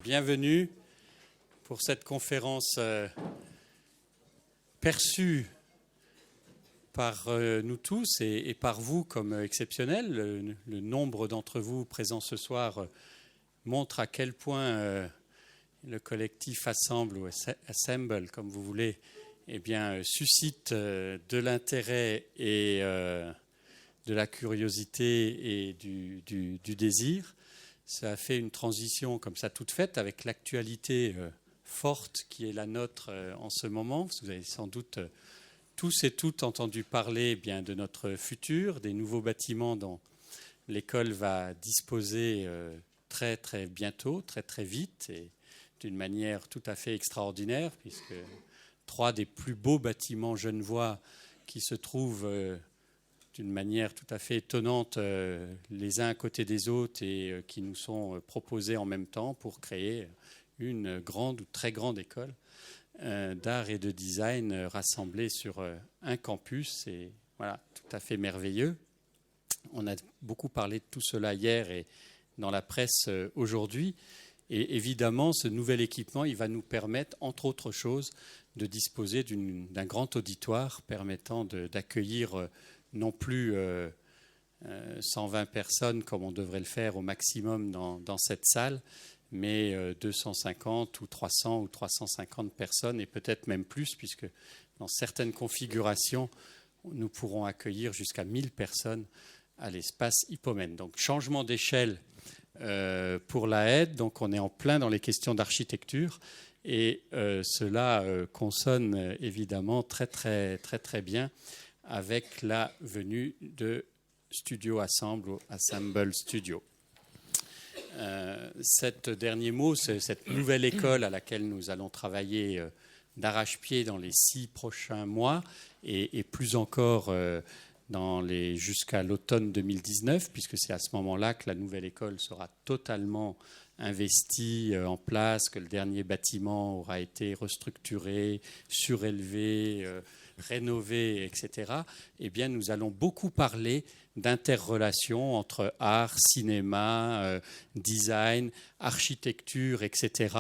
bienvenue pour cette conférence perçue par nous tous et par vous comme exceptionnelle. Le nombre d'entre vous présents ce soir montre à quel point le collectif Assemble ou Assemble, comme vous voulez, eh bien, suscite de l'intérêt et de la curiosité et du désir. Ça a fait une transition comme ça toute faite avec l'actualité forte qui est la nôtre en ce moment. Vous avez sans doute tous et toutes entendu parler eh bien, de notre futur, des nouveaux bâtiments dont l'école va disposer très très bientôt, très très vite et d'une manière tout à fait extraordinaire, puisque 3 des plus beaux bâtiments genevois qui se trouvent d'une manière tout à fait étonnante les uns à côté des autres et qui nous sont proposés en même temps pour créer une grande ou très grande école d'art et de design rassemblée sur un campus. Et voilà, tout à fait merveilleux. On a beaucoup parlé de tout cela hier et dans la presse aujourd'hui. Et évidemment, ce nouvel équipement, il va nous permettre, entre autres choses, de disposer d'un grand auditoire permettant d'accueillir non plus 120 personnes comme on devrait le faire au maximum dans cette salle, mais 250 ou 300 ou 350 personnes et peut-être même plus, puisque dans certaines configurations, nous pourrons accueillir jusqu'à 1000 personnes à l'espace Hippomène. Donc changement d'échelle pour la aide, donc on est en plein dans les questions d'architecture et cela consonne évidemment très très très très bien avec la venue de Studio Assemble ou Assemble Studio. Cet dernier mot, c'est cette nouvelle école à laquelle nous allons travailler d'arrache-pied dans les 6 prochains mois et plus encore jusqu'à l'automne 2019, puisque c'est à ce moment-là que la nouvelle école sera totalement investie en place, que le dernier bâtiment aura été restructuré, surélevé, rénové, etc., eh bien, nous allons beaucoup parler d'interrelations entre art, cinéma, design, architecture, etc.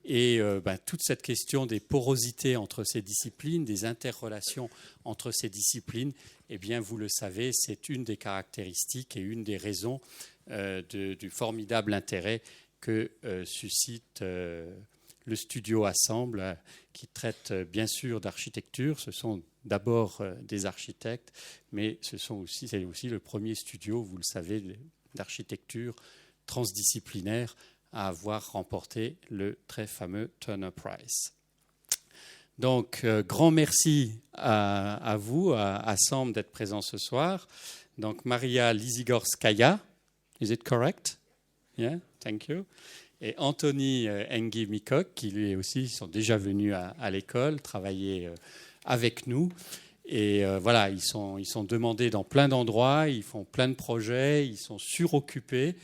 Et toute cette question des porosités entre ces disciplines, des interrelations entre ces disciplines, eh bien, vous le savez, c'est une des caractéristiques et une des raisons du formidable intérêt que suscite le studio Assemble, qui traite bien sûr d'architecture. Ce sont d'abord des architectes, mais c'est aussi le premier studio, vous le savez, d'architecture transdisciplinaire à avoir remporté le très fameux Turner Prize. Donc, grand merci à vous, à Assemble, d'être présents ce soir. Donc, Maria Lizigorskaya, is it correct? Yeah, thank you. Et Anthony Engi-Mikok, qui lui aussi sont déjà venus à l'école travailler avec nous. Et voilà, ils sont demandés dans plein d'endroits, ils font plein de projets, ils sont suroccupés.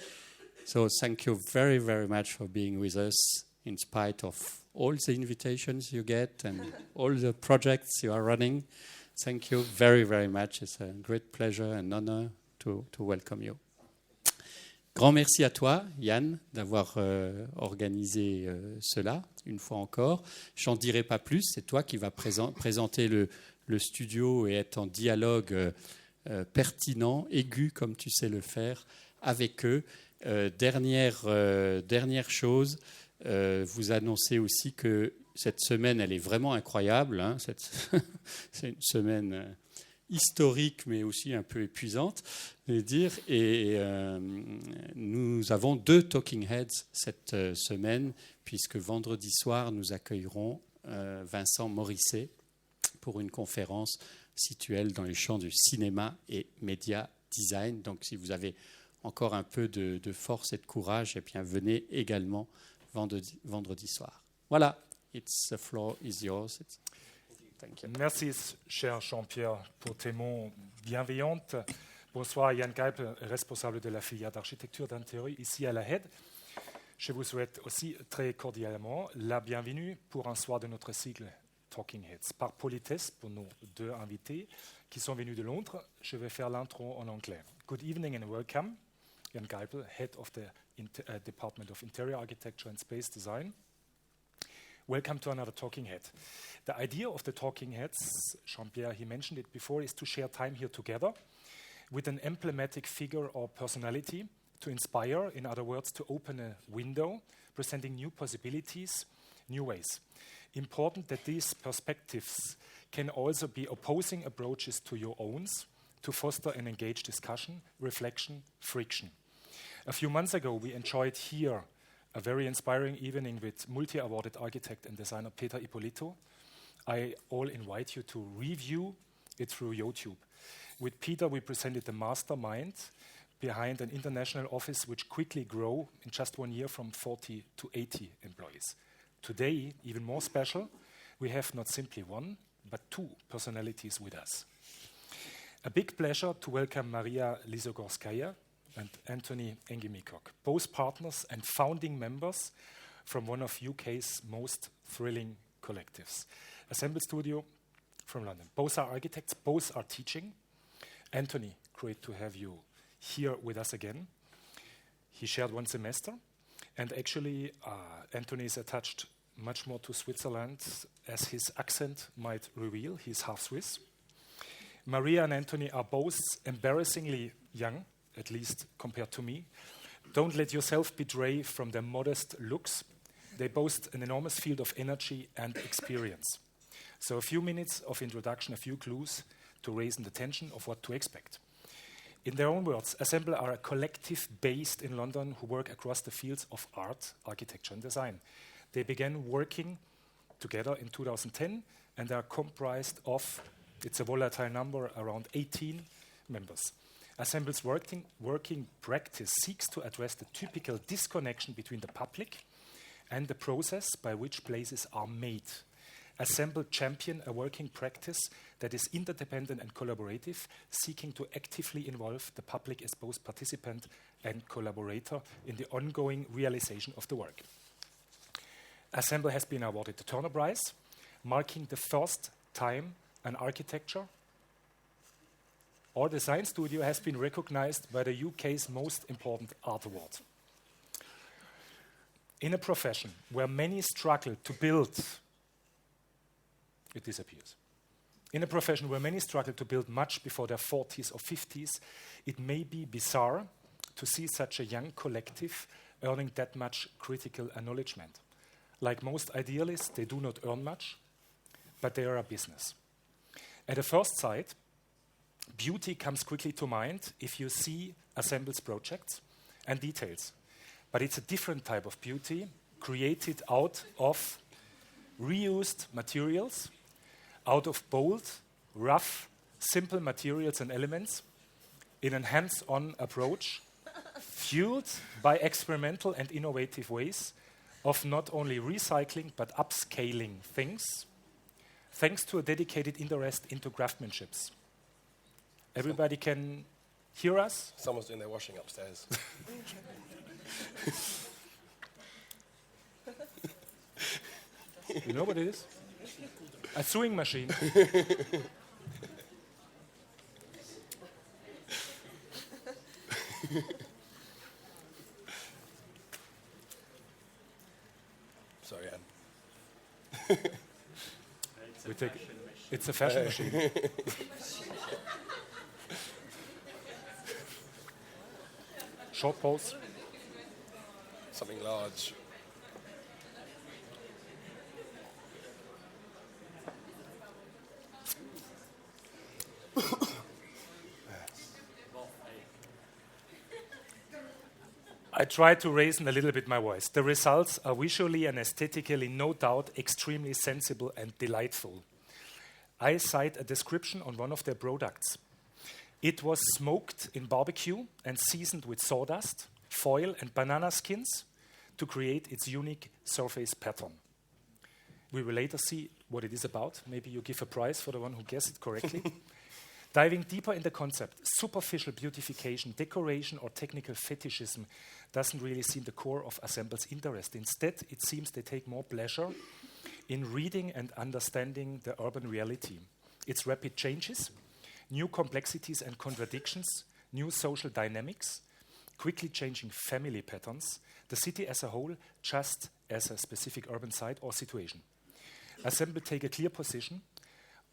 So thank you very, very much for being with us in spite of all the invitations you get and all the projects you are running. Thank you very, very much. It's a great pleasure and honor to welcome you. Grand merci à toi, Yann, d'avoir organisé cela, une fois encore. Je n'en dirai pas plus, c'est toi qui vas présenter le studio et être en dialogue pertinent, aigu, comme tu sais le faire, avec eux. Dernière chose, vous annoncez aussi que cette semaine, elle est vraiment incroyable. Hein, c'est une semaine historique, mais aussi un peu épuisante, je vais dire. Et nous avons 2 talking heads cette semaine, puisque vendredi soir, nous accueillerons Vincent Morisset pour une conférence située dans les champs du cinéma et média design. Donc, si vous avez encore un peu de force et de courage, eh bien, venez également vendredi soir. Voilà, the floor is yours. Merci, cher Jean-Pierre, pour tes mots bienveillants. Bonsoir, Yann Kuip, responsable de la filière d'architecture d'intérieur ici à la HED. Je vous souhaite aussi très cordialement la bienvenue pour un soir de notre cycle Talking Heads. Par politesse pour nos 2 invités qui sont venus de Londres, je vais faire l'intro en anglais. Good evening and welcome. Jan Geipel, head of the Department of Interior Architecture and Space Design. Welcome to another Talking Head. The idea of the Talking Heads, Jean-Pierre, he mentioned it before, is to share time here together with an emblematic figure or personality to inspire, in other words, to open a window, presenting new possibilities, new ways. Important that these perspectives can also be opposing approaches to your own, to foster an engaged discussion, reflection, friction. A few months ago, we enjoyed here a very inspiring evening with multi-awarded architect and designer Peter Ippolito. I all invite you to review it through YouTube. With Peter, we presented the mastermind behind an international office which quickly grew in just 1 year from 40 to 80 employees. Today, even more special, we have not simply one, but two personalities with us. A big pleasure to welcome Maria Lizogorskaya and Anthony Engemikok, both partners and founding members from one of UK's most thrilling collectives. Assemble Studio from London. Both are architects, both are teaching. Anthony, great to have you here with us again. He shared one semester, and actually Anthony is attached much more to Switzerland, as his accent might reveal. He's half Swiss. Maria and Anthony are both embarrassingly young, at least compared to me. Don't let yourself betray from their modest looks. They boast an enormous field of energy and experience. So a few minutes of introduction, a few clues to raise the tension of what to expect. In their own words, Assemble are a collective based in London who work across the fields of art, architecture and design. They began working together in 2010 and are comprised of, it's a volatile number, around 18 members. Assemble's working practice seeks to address the typical disconnection between the public and the process by which places are made. Assemble champion a working practice that is interdependent and collaborative, seeking to actively involve the public as both participant and collaborator in the ongoing realization of the work. Assemble has been awarded the Turner Prize, marking the first time an architecture or design studio has been recognized by the UK's most important art award. In a profession where many struggle to build, it disappears. In a profession where many struggle to build much before their 40s or 50s, it may be bizarre to see such a young collective earning that much critical acknowledgement. Like most idealists, they do not earn much, but they are a business. At a first sight, beauty comes quickly to mind if you see Assemble's projects and details. But it's a different type of beauty created out of reused materials, out of bold, rough, simple materials and elements in a hands-on approach, fueled by experimental and innovative ways of not only recycling but upscaling things, thanks to a dedicated interest into craftsmanships. Everybody can hear us? Someone's doing their washing upstairs. You know what it is? A sewing machine. Sorry, Anne. It's a fashion machine. Short pause. Something large. I tried to raise a little bit my voice. The results are visually and aesthetically, no doubt, extremely sensible and delightful. I cite a description on one of their products. It was smoked in barbecue and seasoned with sawdust, foil and banana skins to create its unique surface pattern. We will later see what it is about. Maybe you give a prize for the one who guessed it correctly. Diving deeper in the concept, superficial beautification, decoration or technical fetishism doesn't really seem the core of Assemble's interest. Instead, it seems they take more pleasure in reading and understanding the urban reality, its rapid changes, new complexities and contradictions, new social dynamics, quickly changing family patterns, the city as a whole, just as a specific urban site or situation. Assemble take a clear position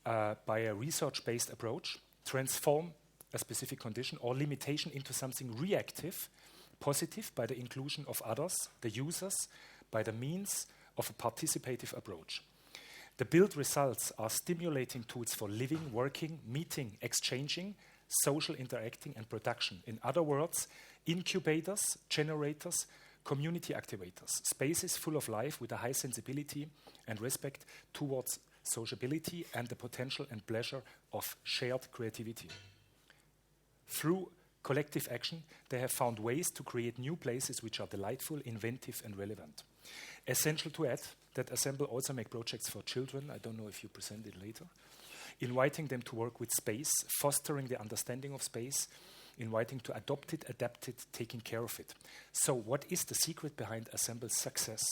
by a research-based approach, transform a specific condition or limitation into something reactive, positive by the inclusion of others, the users, by the means of a participative approach. The build results are stimulating tools for living, working, meeting, exchanging, social interacting and production. In other words, incubators, generators, community activators, spaces full of life with a high sensibility and respect towards sociability and the potential and pleasure of shared creativity. Through collective action, they have found ways to create new places which are delightful, inventive, and relevant. Essential to add that Assemble also make projects for children. I don't know if you present it later. Inviting them to work with space, fostering the understanding of space, inviting to adopt it, adapt it, taking care of it. So what is the secret behind Assemble's success?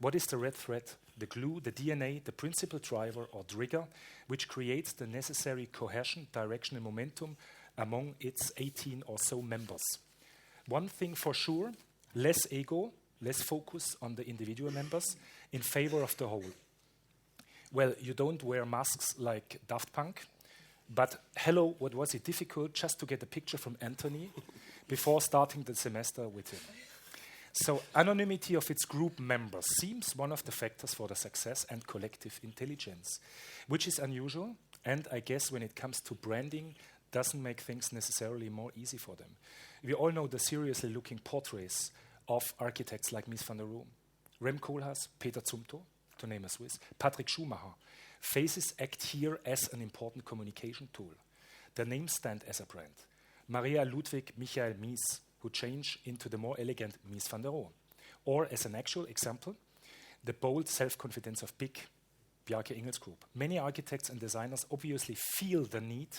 What is the red thread, the glue, the DNA, the principal driver or trigger, which creates the necessary cohesion, direction, and momentum among its 18 or so members? One thing for sure, less ego, less focus on the individual members in favor of the whole. Well, you don't wear masks like Daft Punk, but hello, what was it difficult just to get a picture from Anthony before starting the semester with him? So anonymity of its group members seems one of the factors for the success and collective intelligence, which is unusual, and I guess when it comes to branding, doesn't make things necessarily more easy for them. We all know the seriously looking portraits of architects like Mies van der Rohe, Rem Koolhaas, Peter Zumthor, to name a Swiss, Patrick Schumacher. Faces act here as an important communication tool. Their names stand as a brand. Maria Ludwig Michael Mies, who change into the more elegant Mies van der Rohe. Or as an actual example, the bold self-confidence of Big, Bjarke Ingels Group. Many architects and designers obviously feel the need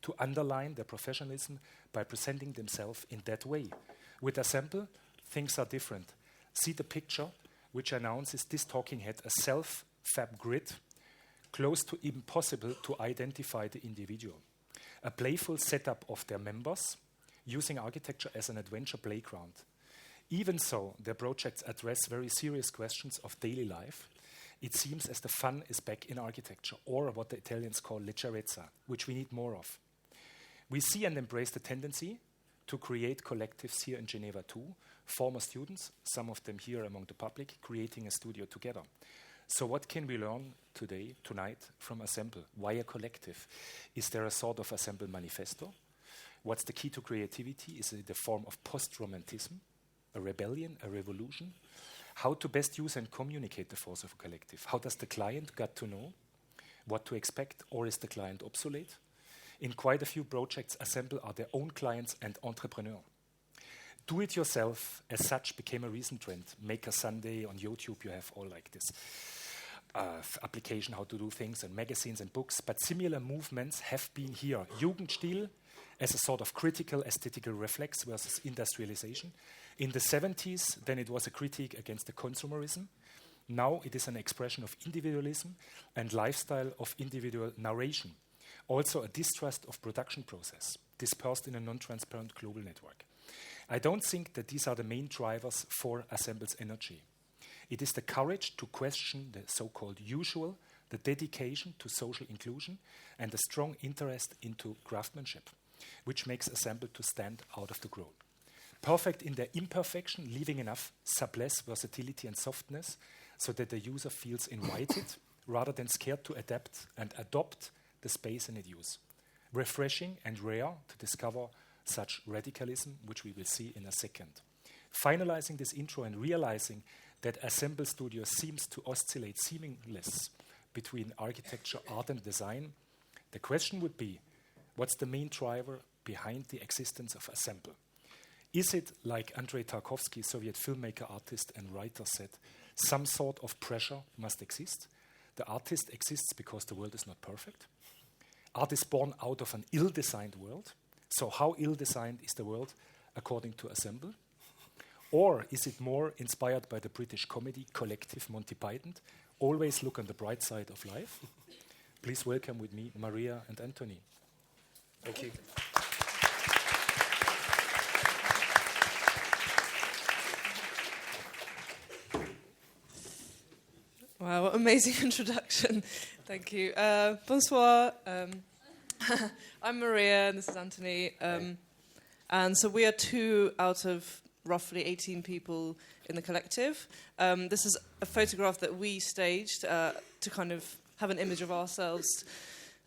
to underline their professionalism by presenting themselves in that way. With Assemble, things are different. See the picture, which announces this talking head, a self-fab grid, close to impossible to identify the individual. A playful setup of their members, using architecture as an adventure playground. Even so, their projects address very serious questions of daily life. It seems as the fun is back in architecture, or what the Italians call leggerezza, which we need more of. We see and embrace the tendency to create collectives here in Geneva too, former students, some of them here among the public, creating a studio together. So what can we learn tonight from Assemble? Why a collective? Is there a sort of Assemble manifesto? What's the key to creativity? Is it the form of post-romantism, a rebellion, a revolution? How to best use and communicate the force of a collective? How does the client get to know what to expect, or is the client obsolete? In quite a few projects, Assemble are their own clients and entrepreneurs. Do-it-yourself, as such, became a recent trend. Maker Sunday on YouTube, you have all like this application, how to do things, and magazines and books. But similar movements have been here. Jugendstil as a sort of critical aesthetical reflex versus industrialization. In the 70s, then it was a critique against the consumerism. Now it is an expression of individualism and lifestyle of individual narration. Also a distrust of production process, dispersed in a non-transparent global network. I don't think that these are the main drivers for Assemble's energy. It is the courage to question the so-called usual, the dedication to social inclusion, and a strong interest into craftsmanship, which makes Assemble to stand out of the crowd. Perfect in their imperfection, leaving enough souplesse, versatility, and softness so that the user feels invited rather than scared to adapt and adopt the space in its use. Refreshing and rare to discover such radicalism, which we will see in a second. Finalizing this intro and realizing that Assemble Studio seems to oscillate seamless between architecture, art, and design, the question would be, what's the main driver behind the existence of Assemble? Is it, like Andrei Tarkovsky, Soviet filmmaker, artist, and writer said, some sort of pressure must exist? The artist exists because the world is not perfect. Art is born out of an ill-designed world. So how ill-designed is the world according to Assemble? Or is it more inspired by the British comedy collective Monty Python? Always look on the bright side of life. Please welcome with me Maria and Anthony. Thank you. Wow, what amazing introduction. Thank you. Bonsoir. I'm Maria, and this is Anthony. And so we are 2 out of roughly 18 people in the collective. This is a photograph that we staged to kind of have an image of ourselves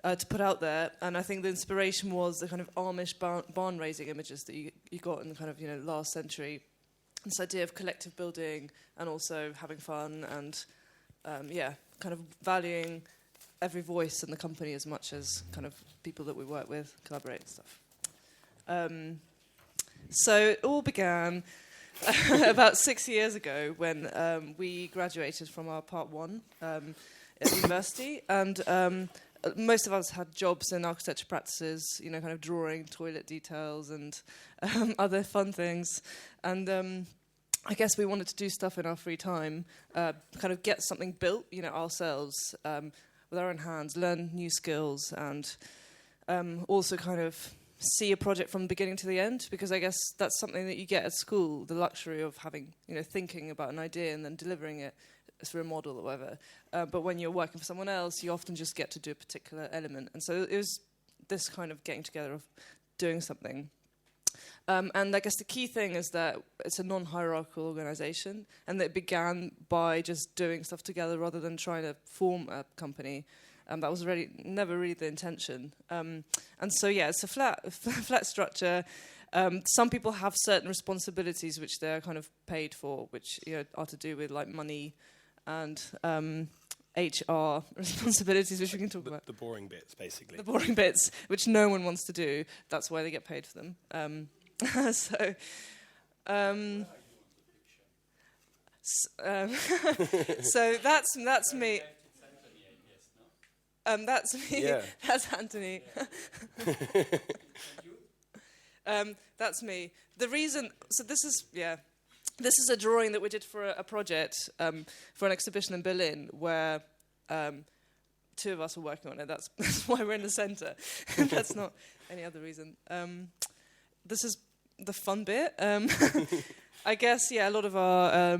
to put out there. And I think the inspiration was the kind of Amish barn raising images that you got in the kind of, last century. This idea of collective building and also having fun and, kind of valuing every voice in the company as much as kind of people that we work with, collaborate and stuff. So it all began about 6 years ago when we graduated from our part 1 at university, and most of us had jobs in architecture practices, kind of drawing toilet details and other fun things. And I guess we wanted to do stuff in our free time, kind of get something built, ourselves, with our own hands, learn new skills, and also kind of see a project from the beginning to the end, because I guess that's something that you get at school, the luxury of having, thinking about an idea and then delivering it through a model or whatever. But when you're working for someone else, you often just get to do a particular element. And so it was this kind of getting together of doing something. And I guess the key thing is that it's a non-hierarchical organisation, and that it began by just doing stuff together rather than trying to form a company. That was never really the intention. And so, it's a flat structure. Some people have certain responsibilities which they're kind of paid for, which are to do with like money and HR responsibilities, which we can talk about. The boring bits, basically. The boring bits, which no one wants to do. That's why they get paid for them. So that's me. That's me. Yeah. That's Anthony. That's me. The reason. So this is This is a drawing that we did for a project for an exhibition in Berlin, where 2 of us were working on it. That's why we're in the centre. That's not any other reason. This is the fun bit. I guess, a lot of our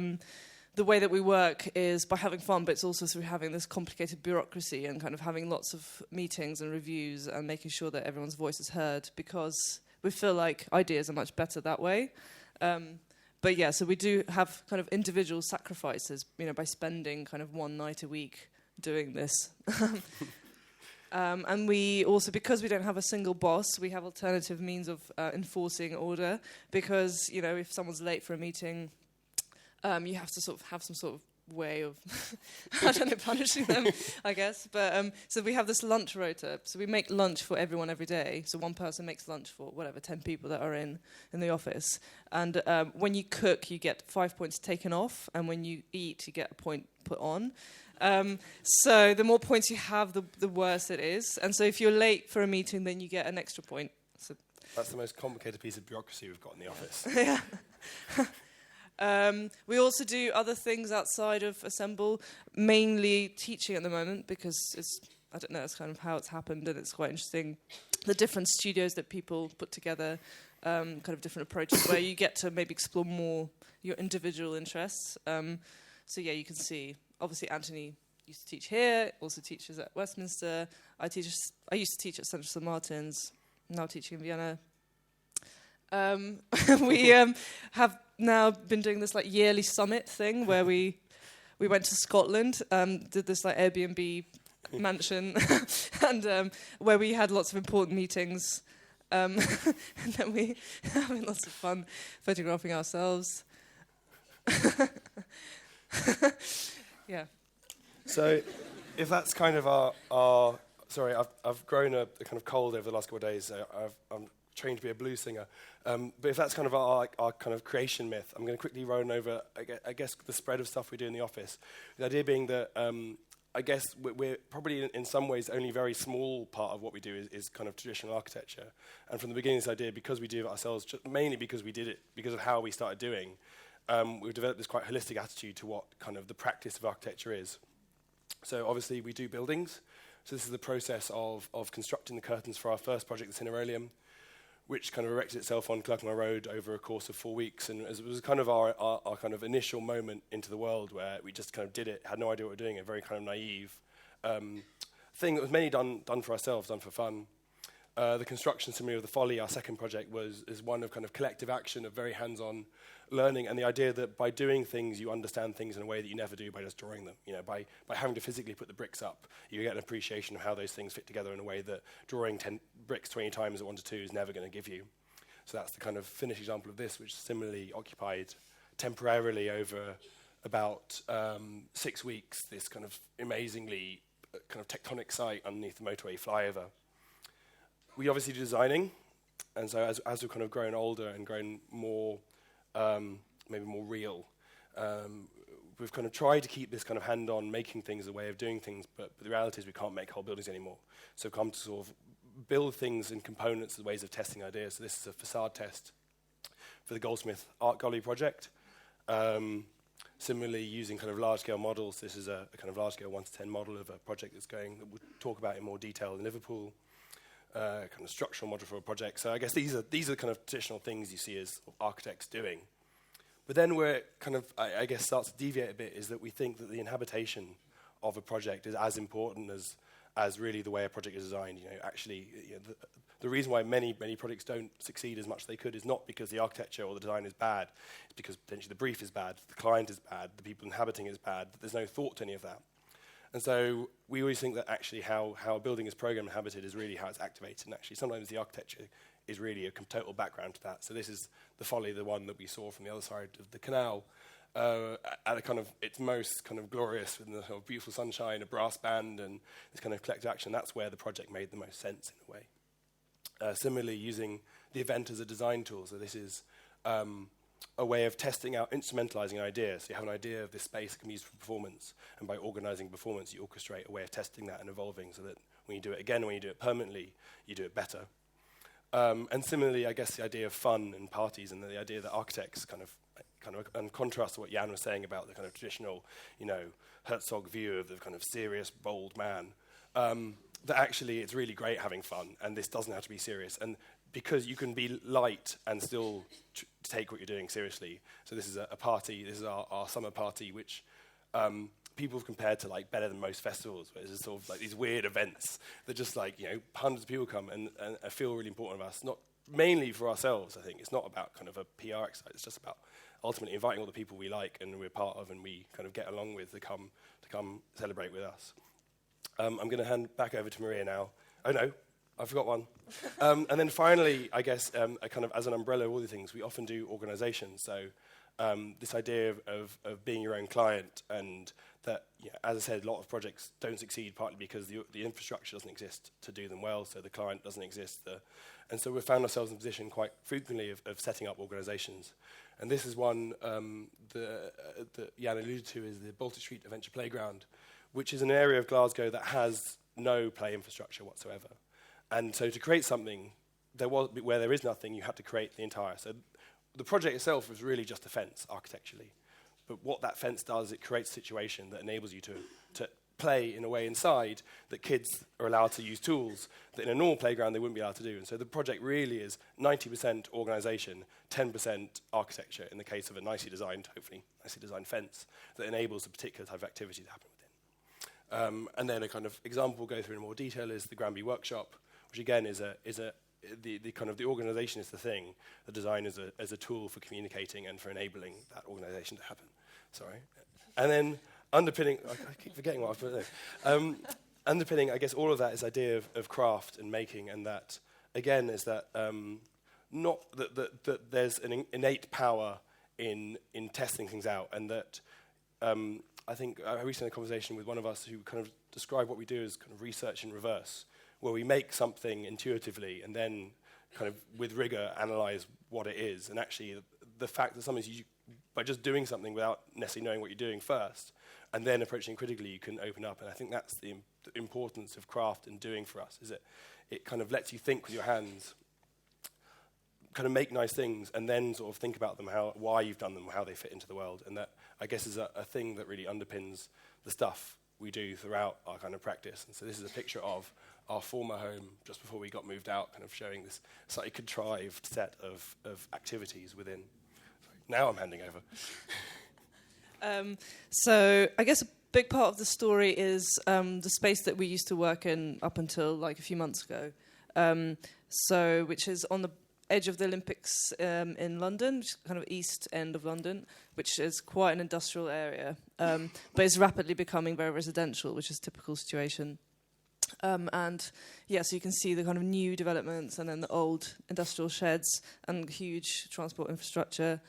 the way that we work is by having fun, but it's also through having this complicated bureaucracy and kind of having lots of meetings and reviews and making sure that everyone's voice is heard, because we feel like ideas are much better that way. But so we do have kind of individual sacrifices, by spending kind of 1 night a week doing this. And we also, because we don't have a single boss, we have alternative means of enforcing order, because, if someone's late for a meeting, you have to sort of have some sort of way of, punishing them, I guess. But so we have this lunch rota. So we make lunch for everyone every day. So one person makes lunch for 10 people that are in the office. And when you cook, you get 5 points taken off. And when you eat, you get a point put on. So the more points you have, the worse it is. And so if you're late for a meeting, then you get an extra point. So that's the most complicated piece of bureaucracy we've got in the office. Yeah. We also do other things outside of Assemble, mainly teaching at the moment, because it's kind of how it's happened, and it's quite interesting. The different studios that people put together, kind of different approaches, where you get to maybe explore more your individual interests. So you can see, obviously Anthony used to teach here, also teaches at Westminster. I used to teach at Central St Martin's, now teaching in Vienna. We have now been doing this yearly summit thing where we went to Scotland, did this Airbnb mansion, and where we had lots of important meetings, and then we having lots of fun photographing ourselves. Yeah. So, if that's kind of our sorry, I've grown a kind of cold over the last couple of days. So I'm trained to be a blues singer. But if that's kind of our kind of creation myth, I'm going to quickly run over, I guess, the spread of stuff we do in the office. The idea being that I guess we're probably in some ways only a very small part of what we do is kind of traditional architecture. And from the beginning, this idea, because we do it ourselves, mainly because we did it, because of how we started doing, we've developed this quite holistic attitude to what kind of the practice of architecture is. So obviously we do buildings. So this is the process of constructing the curtains for our first project, the Cinerolium. which kind of erected itself on Clerkenwell Road over a course of 4 weeks. And it was kind of our kind of initial moment into the world where we just kind of did it, had no idea what we were doing, a very kind of naive thing that was mainly done for ourselves, done for fun. The construction, similarly of the Folly, our second project, is one of kind of collective action, of very hands-on learning, and the idea that by doing things, you understand things in a way that you never do by just drawing them. You know, by having to physically put the bricks up, you get an appreciation of how those things fit together in a way that drawing 10 bricks 20 times at 1 to 2 is never going to give you. So that's the kind of finished example of this, which similarly occupied temporarily over about 6 weeks, this kind of amazingly kind of tectonic site underneath the motorway flyover. We obviously do designing, and so as we've kind of grown older and grown more, maybe more real, we've kind of tried to keep this kind of hand-on making things a way of doing things, but the reality is we can't make whole buildings anymore. So we've come to sort of build things in components as ways of testing ideas. So this is a facade test for the Goldsmiths Art Gallery project. Similarly, using kind of large-scale models, this is a kind of large-scale 1 to 10 model of a project that we'll talk about in more detail in Liverpool. Kind of structural model for a project. So I guess these are kind of traditional things you see as architects doing. But then where it kind of, I guess, starts to deviate a bit is that we think that the inhabitation of a project is as important as really the way a project is designed. You know, actually, you know, the reason why many projects don't succeed as much as they could is not because the architecture or the design is bad. It's because potentially the brief is bad, the client is bad, the people inhabiting is bad. There's no thought to any of that. And so we always think that actually how a building is programmed and habited is really how it's activated. And actually sometimes the architecture is really a total background to that. So this is the Folly, the one that we saw from the other side of the canal, at a kind of its most kind of glorious, with the sort of beautiful sunshine, a brass band, and this kind of collective action. That's where the project made the most sense in a way. Similarly, using the event as a design tool. So this is a way of testing out, instrumentalizing an idea. So you have an idea of this space that can be used for performance, and by organizing performance, you orchestrate a way of testing that and evolving so that when you do it again, when you do it permanently, you do it better. And similarly, I guess the idea of fun and parties, and the idea that architects kind of in contrast to what Jan was saying about the kind of traditional, you know, Herzog view of the kind of serious, bold man, that actually it's really great having fun, and this doesn't have to be serious. And because you can be light and still take what you're doing seriously. So this is a party, this is our summer party, which people have compared to like better than most festivals, where it's sort of like these weird events that just like, you know, hundreds of people come and feel really important of us, not mainly for ourselves, I think. It's not about kind of a PR exercise, it's just about ultimately inviting all the people we like and we're part of and we kind of get along with to come celebrate with us. I'm going to hand back over to Maria now. Oh no, I forgot one. And then finally, I guess, a kind of as an umbrella of all the things, we often do organisation. So this idea of being your own client, and that, you know, as I said, a lot of projects don't succeed partly because the infrastructure doesn't exist to do them well, so the client doesn't exist. And so we've found ourselves in a position quite frequently of setting up organisations. And this is one that Jan alluded to, is the Baltic Street Adventure Playground, which is an area of Glasgow that has no play infrastructure whatsoever. And so to create something, where there is nothing, you had to create the entire. So the project itself was really just a fence architecturally. But what that fence does, it creates a situation that enables you to play in a way inside that kids are allowed to use tools that in a normal playground they wouldn't be allowed to do. And so the project really is 90% organisation, 10% architecture in the case of a nicely designed fence that enables a particular type of activity to happen within. And then a kind of example we'll go through in more detail is the Granby Workshop, which again is the kind of the organisation is the thing, the design is a tool for communicating and for enabling that organisation to happen. Sorry. And then underpinning, I keep forgetting what I put there. Underpinning, I guess, all of that is idea of craft and making, and that, again, is that not that there's an innate power in testing things out, and that I think I recently had a conversation with one of us who kind of described what we do as kind of research in reverse, where we make something intuitively and then kind of with rigor analyze what it is. And actually the fact that sometimes by just doing something without necessarily knowing what you're doing first and then approaching critically, you can open up. And I think that's the importance of craft and doing for us, is that it kind of lets you think with your hands, kind of make nice things and then sort of think about them, why you've done them, how they fit into the world. And that, I guess, is a thing that really underpins the stuff we do throughout our kind of practice. And so this is a picture of our former home just before we got moved out, kind of showing this slightly contrived set of activities within. Sorry, now I'm handing over. So I guess a big part of the story is the space that we used to work in up until like a few months ago. Which is on the edge of the Olympics in London, which is kind of east end of London, which is quite an industrial area, but it's rapidly becoming very residential, which is a typical situation. So you can see the kind of new developments and then the old industrial sheds and huge transport infrastructure.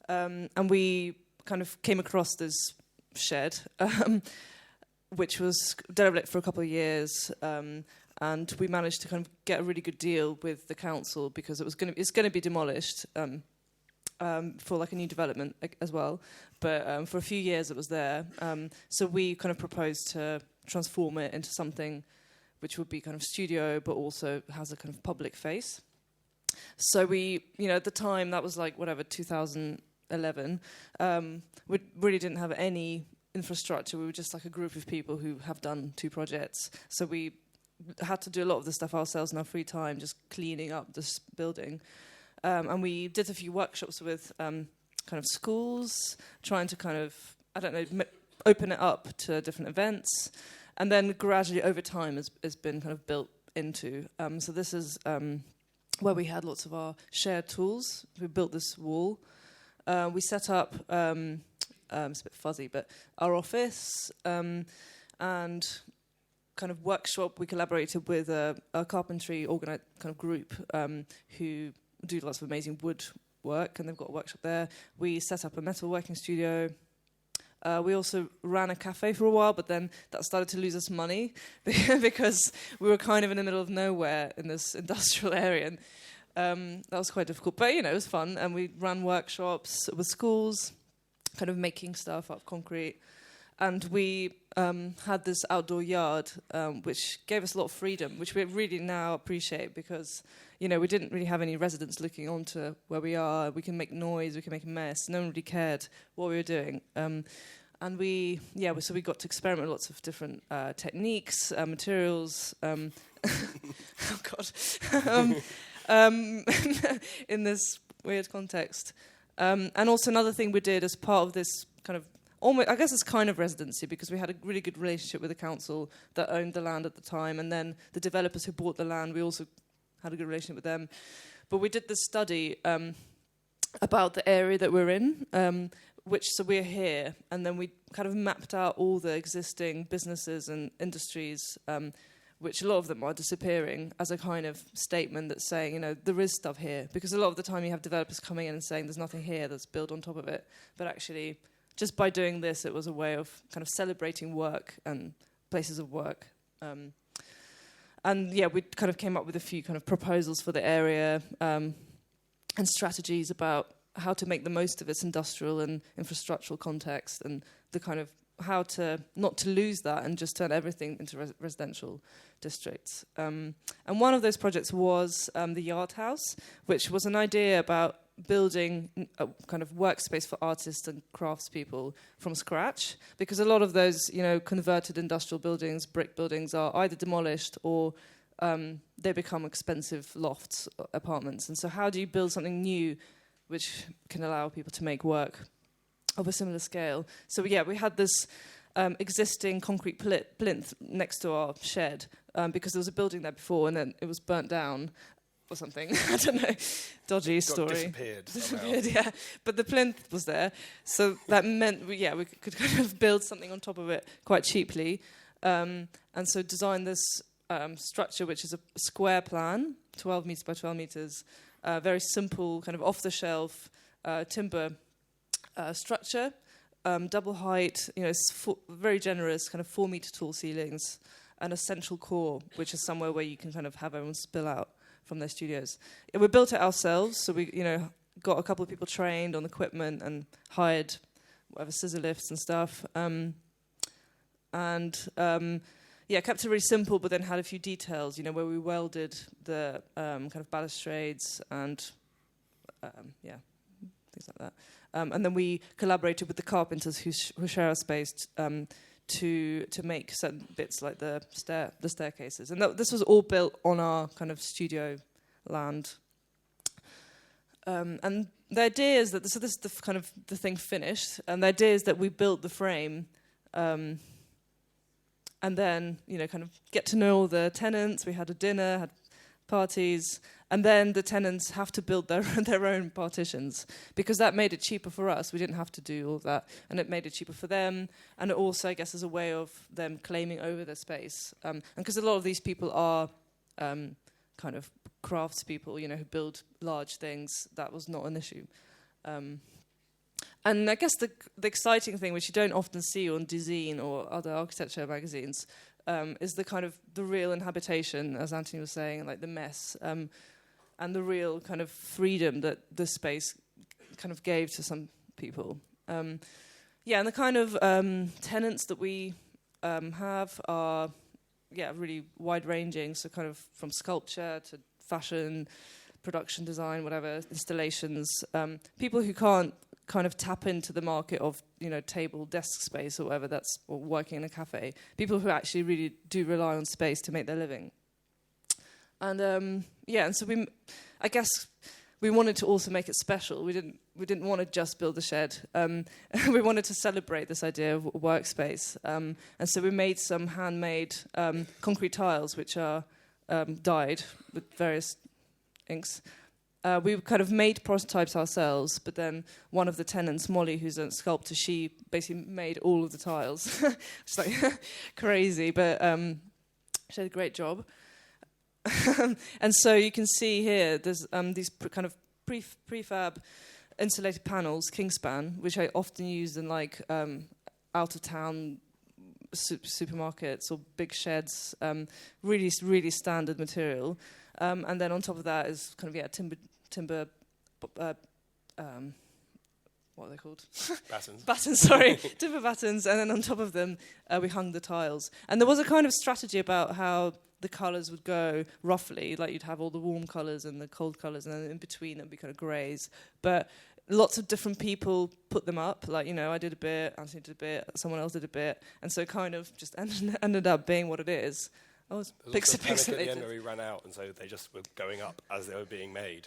And we kind of came across this shed, which was derelict for a couple of years. And we managed to kind of get a really good deal with the council because it's going to be demolished for like a new development as well. But for a few years it was there. So we kind of proposed to transform it into something which would be kind of studio, but also has a kind of public face. So we, at the time, that was like 2011. We really didn't have any infrastructure. We were just like a group of people who have done 2 projects. So we had to do a lot of the stuff ourselves in our free time, just cleaning up this building. And we did a few workshops with kind of schools, trying to kind of, open it up to different events. And then gradually over time has been kind of built into. So this is where we had lots of our shared tools. We built this wall. We set up, it's a bit fuzzy, but our office and kind of workshop. We collaborated with a carpentry kind of group who do lots of amazing wood work, and they've got a workshop there. We set up a metalworking studio. We also ran a cafe for a while, but then that started to lose us money because we were kind of in the middle of nowhere in this industrial area. And that was quite difficult. But, it was fun. And we ran workshops with schools, kind of making stuff up concrete. And we had this outdoor yard, which gave us a lot of freedom, which we really now appreciate because, we didn't really have any residents looking onto where we are. We can make noise, we can make a mess. No one really cared what we were doing. And we got to experiment with lots of different techniques, materials. Oh, God. In this weird context. And also another thing we did as part of this kind of almost, I guess it's kind of residency because we had a really good relationship with the council that owned the land at the time, and then the developers who bought the land, we also had a good relationship with them. But we did this study about the area that we're in, so we're here, and then we kind of mapped out all the existing businesses and industries, which a lot of them are disappearing, as a kind of statement that's saying, there is stuff here. Because a lot of the time you have developers coming in and saying there's nothing here that's built on top of it. But actually, just by doing this, it was a way of kind of celebrating work and places of work. We kind of came up with a few kind of proposals for the area and strategies about how to make the most of its industrial and infrastructural context, and the kind of how to not to lose that and just turn everything into residential districts. And one of those projects was the Yard House, which was an idea about building a kind of workspace for artists and craftspeople from scratch, because a lot of those, converted industrial buildings, brick buildings, are either demolished or they become expensive lofts, apartments. And so how do you build something new which can allow people to make work of a similar scale? So we had this existing concrete plinth next to our shed because there was a building there before and then it was burnt down or something. I don't know. Dodgy story. Disappeared, yeah. But the plinth was there. So that meant, we could kind of build something on top of it quite cheaply. And so design this structure, which is a square plan, 12 meters by 12 meters, very simple, kind of off-the-shelf timber structure, double height, very generous, kind of 4 meter tall ceilings, and a central core, which is somewhere where you can kind of have everyone spill out from their studios. We built it ourselves, so we, got a couple of people trained on equipment and hired whatever scissor lifts and stuff. Kept it really simple, but then had a few details, where we welded the kind of balustrades and things like that. And then we collaborated with the carpenters who share our space to make certain bits like the staircases. And this was all built on our kind of studio land. And the idea is that this is the kind of the thing finished, and the idea is that we built the frame, and then kind of get to know all the tenants. We had a dinner, had parties, and then the tenants have to build their own partitions, because that made it cheaper for us. We didn't have to do all of that, and it made it cheaper for them, and it also, I guess, is a way of them claiming over their space. And because a lot of these people are kind of craftspeople, who build large things, that was not an issue. And I guess the exciting thing, which you don't often see on Design or other architecture magazines, is the kind of the real inhabitation, as Anthony was saying, like the mess, and the real kind of freedom that this space kind of gave to some people. And the kind of tenants that we have are, really wide-ranging, so kind of from sculpture to fashion, production design, whatever, installations, people who can't kind of tap into the market of, table, desk space or whatever, or working in a cafe, people who actually really do rely on space to make their living. And and so I guess we wanted to also make it special. We didn't want to just build a shed. We wanted to celebrate this idea of workspace. And so we made some handmade concrete tiles, which are dyed with various inks. We kind of made prototypes ourselves, but then one of the tenants, Molly, who's a sculptor, she basically made all of the tiles. It's like crazy, but she did a great job. And so you can see here, there's these kind of prefab insulated panels, Kingspan, which I often use in like out-of-town supermarkets or big sheds, really, really standard material. And then on top of that is kind of timber. What are they called? Battens. Battens, sorry. Timber battens. And then on top of them, we hung the tiles. And there was a kind of strategy about how the colours would go roughly. Like you'd have all the warm colours and the cold colours, and then in between there'd be kind of greys. But lots of different people put them up. Like, I did a bit, Anthony did a bit, someone else did a bit. And so kind of just ended up being what it is. I was pixelated. At the end where we ran out, and so they just were going up as they were being made.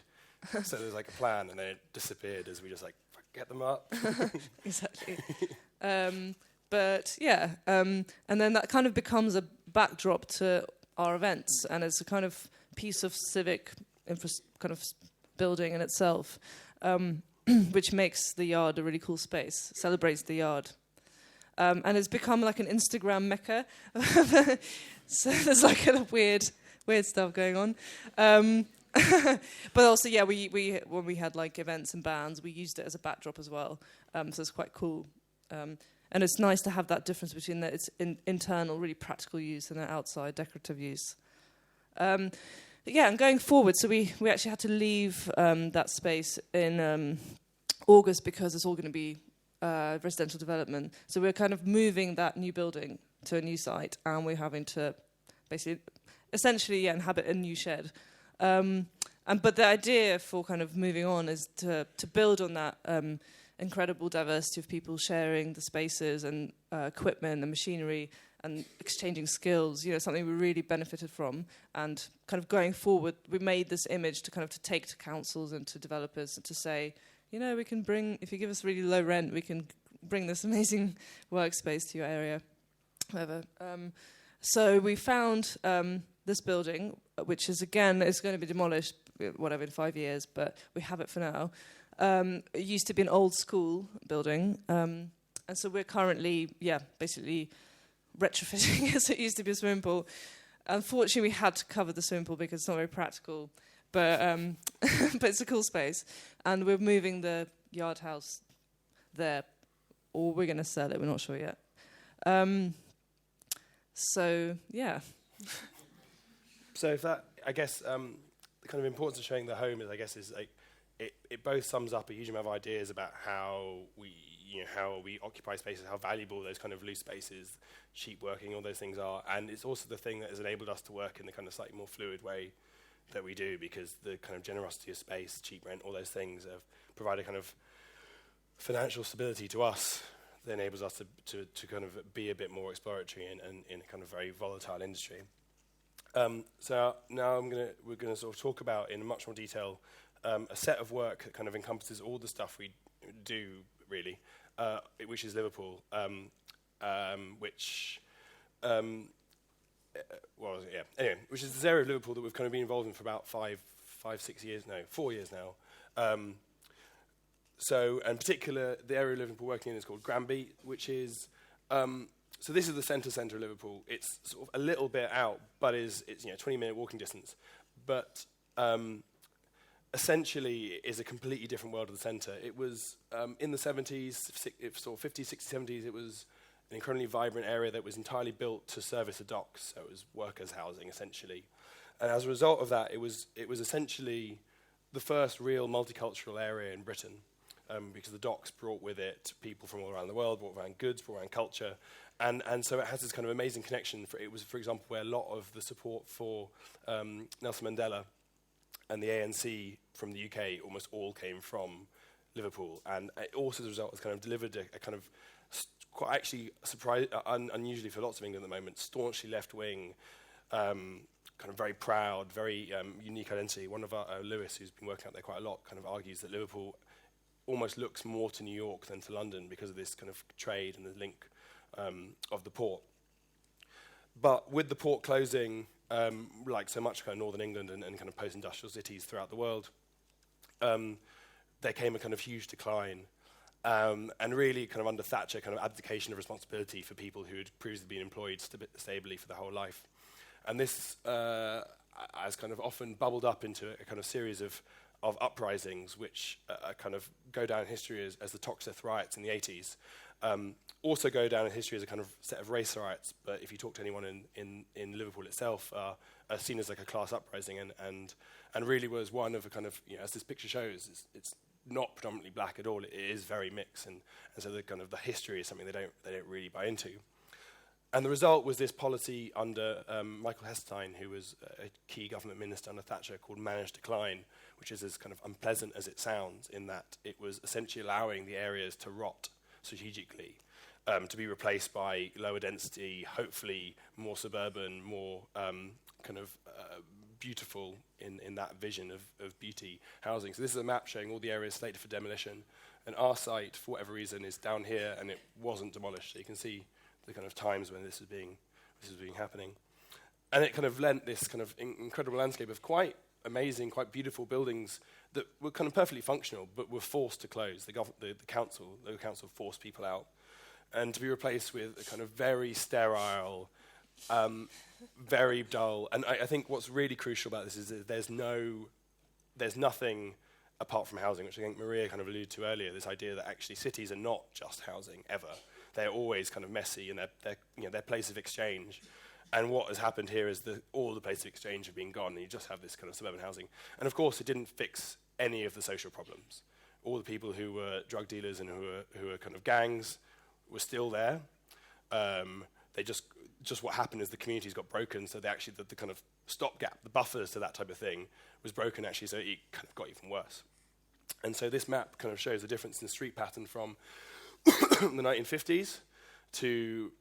So there was like a plan, and then it disappeared as we just like get them up. Exactly. And then that kind of becomes a backdrop to our events, and it's a kind of piece of civic kind of building in itself, which makes the yard a really cool space, celebrates the yard. And it's become like an Instagram mecca. So there's like a weird stuff going on. But also, we when we had like events and bands, we used it as a backdrop as well. So it's quite cool. And it's nice to have that difference between its internal, really practical use and the outside decorative use. And going forward, so we actually had to leave that space in August because it's all going to be residential development. So we're kind of moving that new building to a new site, and we're having to essentially inhabit a new shed. But the idea for kind of moving on is to build on that incredible diversity of people sharing the spaces and equipment and machinery and exchanging skills, something we really benefited from. And kind of going forward, we made this image to take to councils and to developers and to say, we can bring, if you give us really low rent, we can bring this amazing workspace to your area, whatever. So we found this building, which is going to be demolished, whatever, in 5 years, but we have it for now. It used to be an old school building, and so we're currently, basically retrofitting it. So it used to be a swimming pool. Unfortunately, we had to cover the swimming pool because it's not very practical, but but it's a cool space. And we're moving the yard house there, or we're going to sell it. We're not sure yet. So if that, I guess, the kind of importance of showing the home is like it both sums up a huge amount of ideas about how we occupy spaces, how valuable those kind of loose spaces, cheap working, all those things are, and it's also the thing that has enabled us to work in the kind of slightly more fluid way that we do, because the kind of generosity of space, cheap rent, all those things have provided kind of financial stability to us that enables us to kind of be a bit more exploratory in a kind of very volatile industry. So now we're going to sort of talk about in much more detail a set of work that kind of encompasses all the stuff we do, really, which is Liverpool, which which is this area of Liverpool that we've kind of been involved in for about 4 years now. So, in particular, the area of Liverpool working in is called Granby, which is, so this is the centre of Liverpool. It's sort of a little bit out, but it's 20-minute walking distance. But essentially, it is a completely different world of the centre. It was, in the 70s, sort of 50s, 60s, 70s, it was an incredibly vibrant area that was entirely built to service the docks. So it was workers' housing, essentially. And as a result of that, it was essentially the first real multicultural area in Britain. Because the docks brought with it people from all around the world, brought around goods, brought around culture. And so it has this kind of amazing connection. It was, for example, where a lot of the support for Nelson Mandela and the ANC from the UK almost all came from Liverpool. And it also, as a result, has kind of delivered a kind of quite actually unusually for lots of England at the moment, staunchly left-wing, kind of very proud, very unique identity. One of our, Lewis, who's been working out there quite a lot, kind of argues that Liverpool almost looks more to New York than to London because of this kind of trade and the link of the port. But with the port closing, like so much kind of northern England and kind of post-industrial cities throughout the world, there came a kind of huge decline. And really kind of under Thatcher, kind of abdication of responsibility for people who had previously been employed stably for their whole life. And this has kind of often bubbled up into a kind of series of uprisings which kind of go down in history as the Toxteth riots in the 80s. Also go down in history as a kind of set of race riots, but if you talk to anyone in Liverpool itself, are seen as like a class uprising and really was one of a kind of, as this picture shows, it's not predominantly black at all. It is very mixed, and so the kind of the history is something they don't really buy into. And the result was this policy under Michael Heseltine, who was a key government minister under Thatcher, called managed decline, which is as kind of unpleasant as it sounds, in that it was essentially allowing the areas to rot strategically, to be replaced by lower density, hopefully more suburban, more kind of beautiful in that vision of beauty housing. So this is a map showing all the areas slated for demolition, and our site, for whatever reason, is down here, and it wasn't demolished. So you can see the kind of times when this was happening. And it kind of lent this kind of incredible landscape of quite amazing, quite beautiful buildings that were kind of perfectly functional, but were forced to close. The local council forced people out, and to be replaced with a kind of very sterile, very dull. And I think what's really crucial about this is that there's nothing apart from housing, which I think Maria kind of alluded to earlier, this idea that actually cities are not just housing, ever. They're always kind of messy, and they're place of exchange. And what has happened here is that all the places of exchange have been gone, and you just have this kind of suburban housing. And of course, it didn't fix any of the social problems. All the people who were drug dealers and who were kind of gangs were still there. They just what happened is the communities got broken, so they actually the kind of stopgap, the buffers to that type of thing, was broken actually, so it kind of got even worse. And so this map kind of shows the difference in street pattern from the 1950s to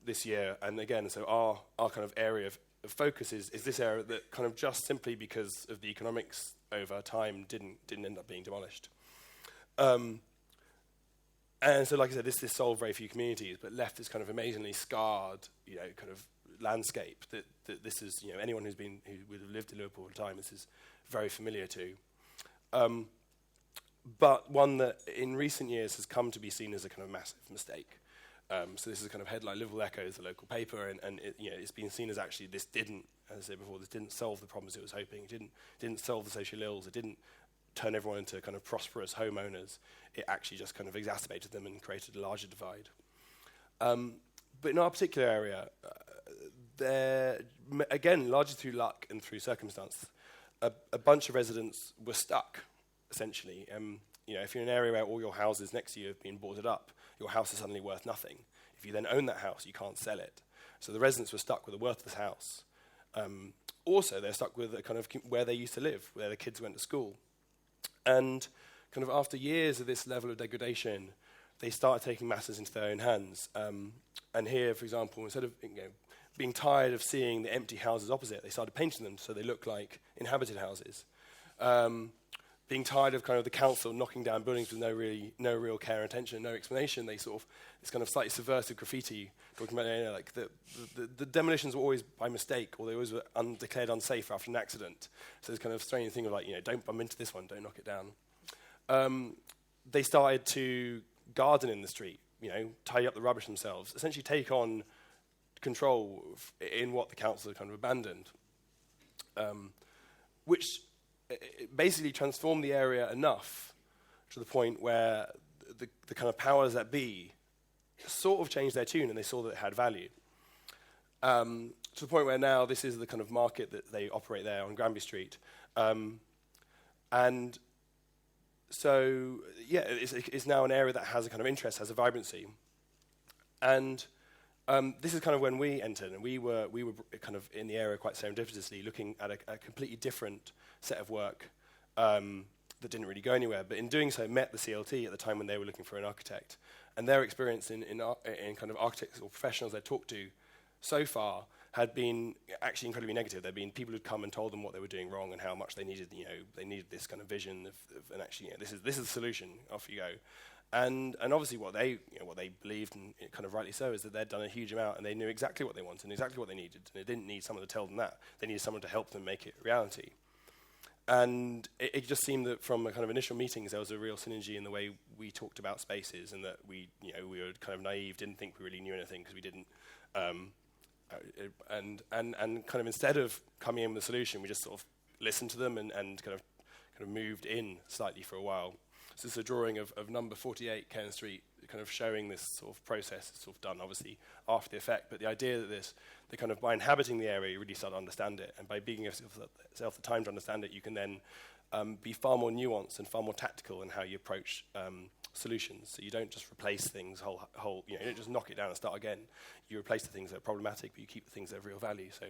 this year. And again, so our kind of area of focus is this area that kind of just simply because of the economics over time didn't end up being demolished. And so, like I said, this solved very few communities, but left this kind of amazingly scarred, kind of landscape that this is, anyone who would have lived in Liverpool at the time, this is very familiar to. But one that in recent years has come to be seen as a kind of massive mistake. So this is a kind of headline, Liverpool Echo is a local paper, and it's been seen as actually this didn't, as I said before, this didn't solve the problems it was hoping. It didn't solve the social ills. It didn't turn everyone into kind of prosperous homeowners. It actually just kind of exacerbated them and created a larger divide. But in our particular area, there, again, largely through luck and through circumstance, a bunch of residents were stuck, essentially. If you're in an area where all your houses next to you have been boarded up, your house is suddenly worth nothing. If you then own that house, you can't sell it. So the residents were stuck with a worthless house. Also, they're stuck with a kind of where they used to live, where their kids went to school. And kind of after years of this level of degradation, they started taking matters into their own hands. And here, for example, instead of being tired of seeing the empty houses opposite, they started painting them so they look like inhabited houses. Being tired of kind of the council knocking down buildings with no real care and attention, no explanation, they sort of, this kind of slightly subversive graffiti, talking about, like the demolitions were always by mistake, or they always were declared unsafe after an accident. So this kind of strange thing of like, don't bump into this one, don't knock it down. They started to garden in the street, tidy up the rubbish themselves, essentially take on control in what the council had kind of abandoned, which basically transformed the area enough to the point where the kind of powers that be sort of changed their tune and they saw that it had value. To the point where now this is the kind of market that they operate there on Granby Street. And so, yeah, it's now an area that has a kind of interest, has a vibrancy. And this is kind of when we entered, and we were kind of in the area quite serendipitously, looking at a completely different set of work that didn't really go anywhere. But in doing so, met the CLT at the time when they were looking for an architect, and their experience in kind of architects or professionals they talked to so far had been actually incredibly negative. There'd been people who'd come and told them what they were doing wrong and how much they needed, they needed this kind of vision and actually, this is the solution. Off you go. And obviously what they believed, and kind of rightly so, is that they'd done a huge amount and they knew exactly what they wanted and exactly what they needed. And they didn't need someone to tell them that. They needed someone to help them make it reality. And it just seemed that from a kind of initial meetings, there was a real synergy in the way we talked about spaces, and that we were kind of naive, didn't think we really knew anything because we didn't. And kind of instead of coming in with a solution, we just sort of listened to them and kind of moved in slightly for a while. So this is a drawing of number 48 Cairn Street, kind of showing this sort of process. It's sort of done, obviously, after the effect. But the idea that they kind of by inhabiting the area, you really start to understand it. And by giving yourself the time to understand it, you can then be far more nuanced and far more tactical in how you approach solutions. So you don't just replace things you don't just knock it down and start again. You replace the things that are problematic, but you keep the things that have real value. So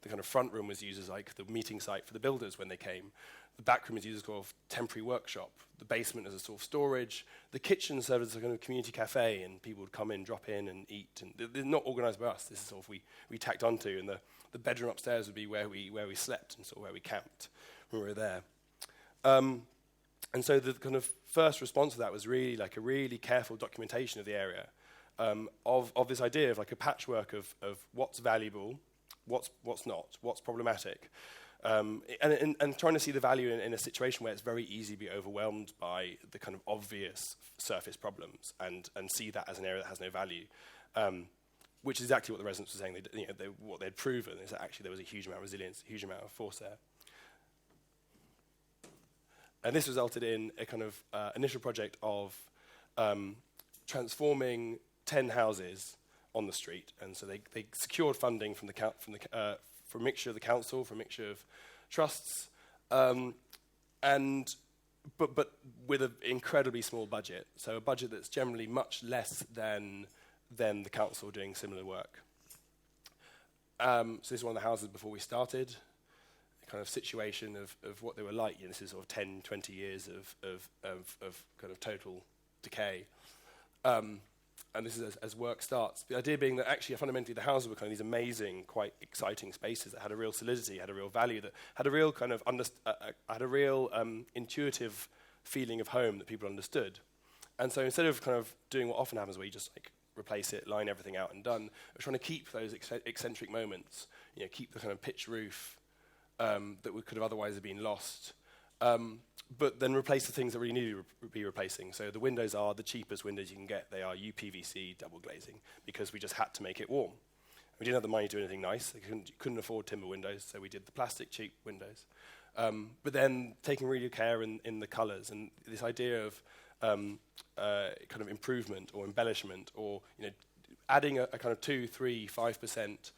the kind of front room was used as like the meeting site for the builders when they came. The back room is used as a sort of temporary workshop. The basement as a sort of storage. The kitchen served as a kind of community cafe, and people would come in, drop in, and eat. And they're not organised by us. This is sort of we tacked onto, and the bedroom upstairs would be where we slept and sort of where we camped when we were there. And so the kind of first response to that was really like a really careful documentation of the area, of this idea of like a patchwork of what's valuable, what's not, what's problematic. And trying to see the value in a situation where it's very easy to be overwhelmed by the kind of obvious surface problems and see that as an area that has no value, which is exactly what the residents were saying. What they'd proven is that actually there was a huge amount of resilience, a huge amount of force there. And this resulted in a kind of initial project of transforming 10 houses on the street. And so they secured funding from for a mixture of the council, for a mixture of trusts, but with an incredibly small budget. So a budget that's generally much less than the council doing similar work. So this is one of the houses before we started. A kind of situation of what they were like. This is sort of 10, 20 years of kind of total decay. And this is as work starts. The idea being that actually fundamentally the houses were kind of these amazing, quite exciting spaces that had a real solidity, had a real value, that had a real kind of intuitive feeling of home that people understood. And so instead of kind of doing what often happens where you just like replace it, line everything out and done, we're trying to keep those eccentric moments, keep the kind of pitched roof that could have otherwise have been lost. But then replace the things that really need to be replacing. So the windows are the cheapest windows you can get. They are UPVC double glazing because we just had to make it warm. We didn't have the money to do anything nice. We couldn't afford timber windows, so we did the plastic cheap windows. But then taking really care in the colours and this idea of kind of improvement or embellishment or adding a kind of 2, 3, 5%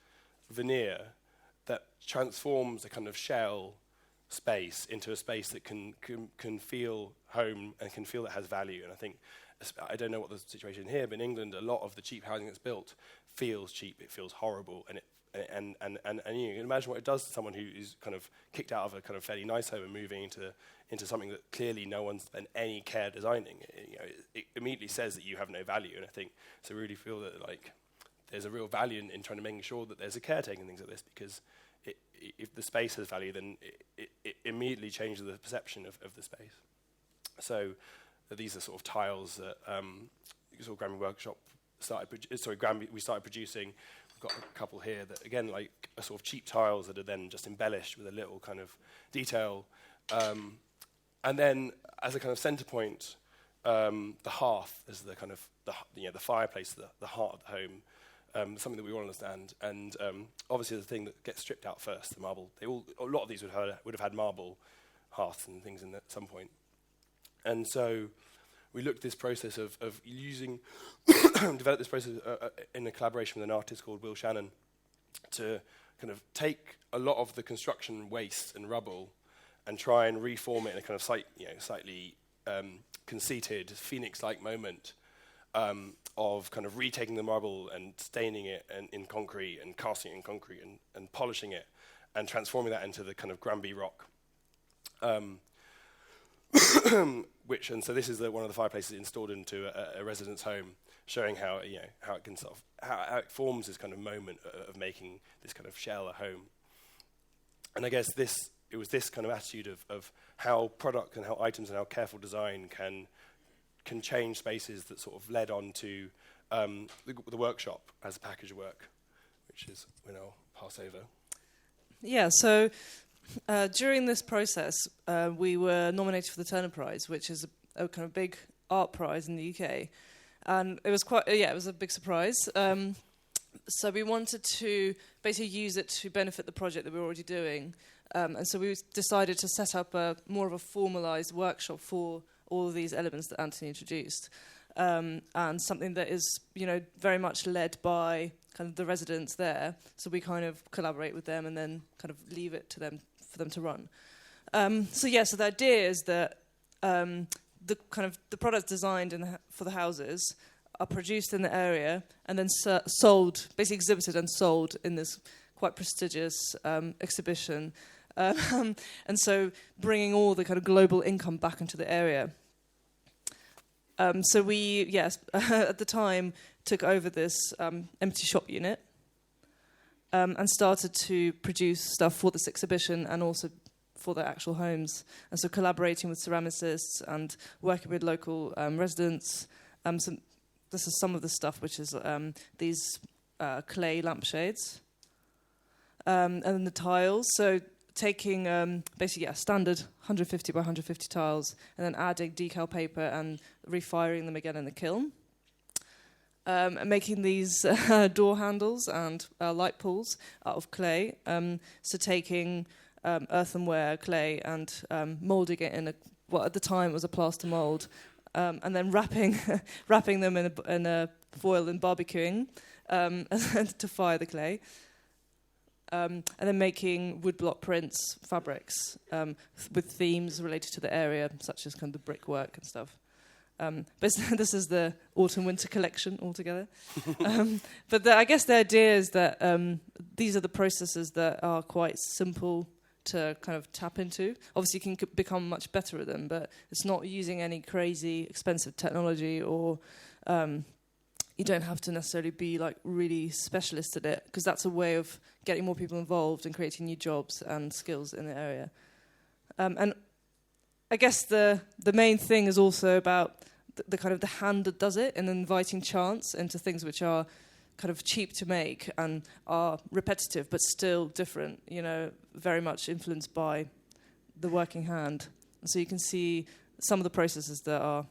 veneer that transforms a kind of shell space into a space that can feel home and can feel that has value. And I think, I don't know what the situation here, but in England, a lot of the cheap housing that's built feels cheap. It feels horrible, and and you can imagine what it does to someone who's kind of kicked out of a kind of fairly nice home and moving into something that clearly no one's spent any care designing. It immediately says that you have no value, and I think so. I really feel that like there's a real value in trying to make sure that there's a caretaking and things like this, because if the space has value, then it immediately changes the perception of the space. So these are sort of tiles that sort of Granby Workshop we started producing. We've got a couple here that, again, like are sort of cheap tiles that are then just embellished with a little kind of detail. And then as a kind of center point, the hearth is the kind of the fireplace, the heart of the home, something that we all understand. And obviously the thing that gets stripped out first, the marble. A lot of these would have had marble hearths and things in at some point. And so we looked at this process of using, developed this process in a collaboration with an artist called Will Shannon to kind of take a lot of the construction waste and rubble and try and reform it in a kind of slightly conceited, phoenix-like moment of kind of retaking the marble and staining it in concrete and casting it in concrete and polishing it and transforming that into the kind of Granby rock. And so this is one of the fireplaces installed into a residence home, showing how it can how it forms this kind of moment of making this kind of shell a home. And I guess it was this kind of attitude of how product and how items and how careful design can change spaces that sort of led on to the workshop as a package of work, which is when I'll pass over. Yeah, so during this process, we were nominated for the Turner Prize, which is a kind of big art prize in the UK. And it was it was a big surprise. So we wanted to basically use it to benefit the project that we were already doing. And so we decided to set up more of a formalized workshop for all of these elements that Anthony introduced. And something that is, very much led by kind of the residents there. So we kind of collaborate with them and then kind of leave it to them for them to run. So the idea is that the products designed for the houses are produced in the area and then sold, basically exhibited and sold in this quite prestigious exhibition. And so bringing all the kind of global income back into the area. So we, at the time, took over this empty shop unit and started to produce stuff for this exhibition and also for the actual homes. And so collaborating with ceramicists and working with local residents. So this is some of the stuff, which is these clay lampshades. And then the tiles. So taking standard 150 by 150 tiles and then adding decal paper and refiring them again in the kiln. And making these door handles and light pools out of clay. So taking earthenware, clay, and moulding it in what at the time was a plaster mould, and then wrapping them in a foil and barbecuing to fire the clay. And then making woodblock prints, fabrics, with themes related to the area, such as kind of the brickwork and stuff. But this is the autumn-winter collection altogether. But I guess the idea is that these are the processes that are quite simple to kind of tap into. Obviously, you can become much better at them, but it's not using any crazy expensive technology or... you don't have to necessarily be like really specialist at it, because that's a way of getting more people involved and creating new jobs and skills in the area. And I guess the main thing is also about the kind of the hand that does it and inviting chance into things which are kind of cheap to make and are repetitive but still different, very much influenced by the working hand. And so you can see some of the processes that are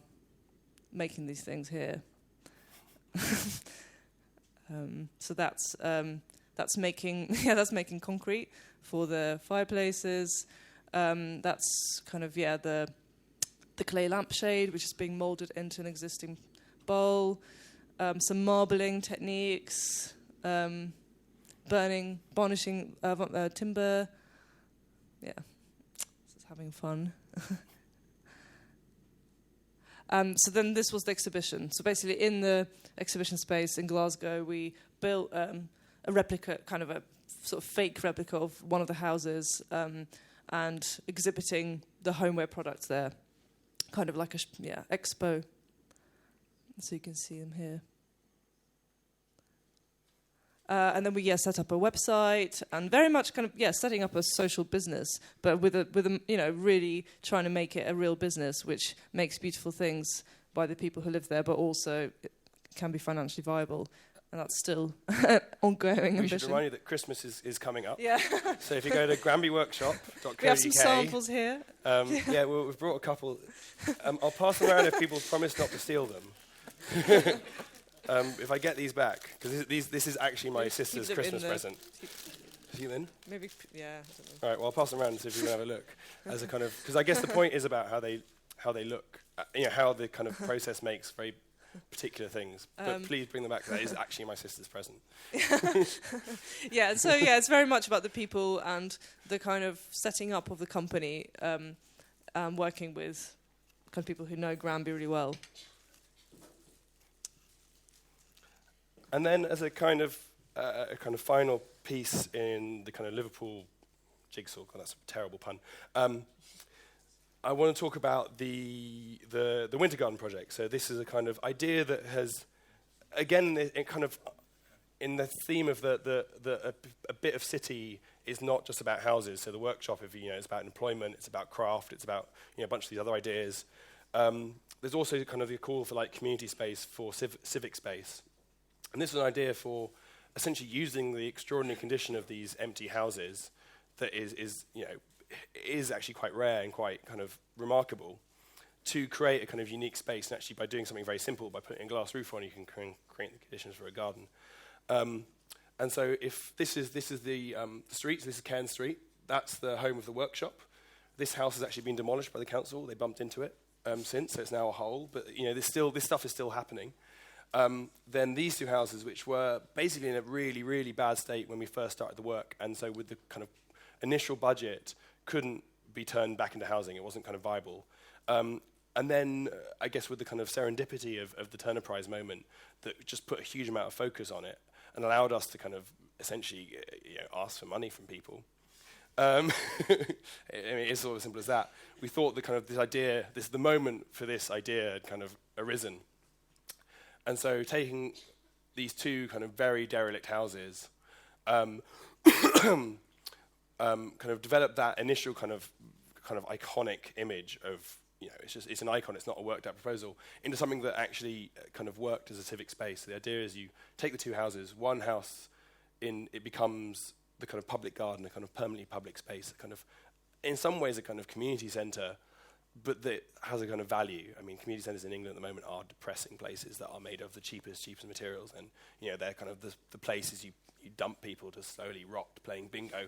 making these things here. So that's making concrete for the fireplaces. That's kind of the clay lampshade, which is being moulded into an existing bowl. Some marbling techniques, varnishing timber. Yeah, this is having fun. So then this was the exhibition. So basically in the exhibition space in Glasgow, we built a replica, kind of a sort of fake replica of one of the houses and exhibiting the homeware products there, kind of like a expo. So you can see them here. And then we set up a website and very much kind of setting up a social business, but with a really trying to make it a real business which makes beautiful things by the people who live there, but also it can be financially viable. And that's still ongoing ambition. We should remind you that Christmas is coming up. Yeah. So if you go to granbyworkshop.co.uk... We have some samples here. We've brought a couple. I'll pass them around if people promise not to steal them. If I get these back, because this is actually my sister's Christmas present. Keep them in? Maybe, yeah. All right, well, I'll pass them around and see if you can have a look. As a kind of, because I guess the point is about how they look, how the kind of process makes very particular things. But please bring them back, because that is actually my sister's present. Yeah, so it's very much about the people and the kind of setting up of the company, working with kind of people who know Granby really well. And then as a kind of final piece in the kind of Liverpool jigsaw, God, that's a terrible pun, I want to talk about the Winter Garden project. So this is a kind of idea that has, again, it kind of in the theme of a bit of city is not just about houses. So the workshop, it's about employment, it's about craft, it's about a bunch of these other ideas. There's also kind of the call for like community space for civic space. And this is an idea for essentially using the extraordinary condition of these empty houses that is actually quite rare and quite kind of remarkable to create a kind of unique space. And actually by doing something very simple, by putting a glass roof on, you can create the conditions for a garden. And so if this is the street, so this is Cairn Street, that's the home of the workshop. This house has actually been demolished by the council. They bumped into it since, so it's now a hole. But this stuff is still happening. Then these two houses, which were basically in a really, really bad state when we first started the work, and so with the kind of initial budget, couldn't be turned back into housing. It wasn't kind of viable. And then, I guess with the kind of serendipity of the Turner Prize moment, that just put a huge amount of focus on it and allowed us to kind of essentially ask for money from people. It's sort of as simple as that. We thought that kind of this idea, the moment for this idea had kind of arisen. And so taking these two kind of very derelict houses, kind of developed that initial kind of iconic image of, it's an icon, it's not a worked out proposal, into something that actually kind of worked as a civic space. So the idea is you take the two houses, one house it becomes the kind of public garden, a kind of permanently public space, a kind of, in some ways, a kind of community centre, but that has a kind of value. I mean, community centres in England at the moment are depressing places that are made of the cheapest materials, and they're kind of the places you dump people to slowly rot playing bingo.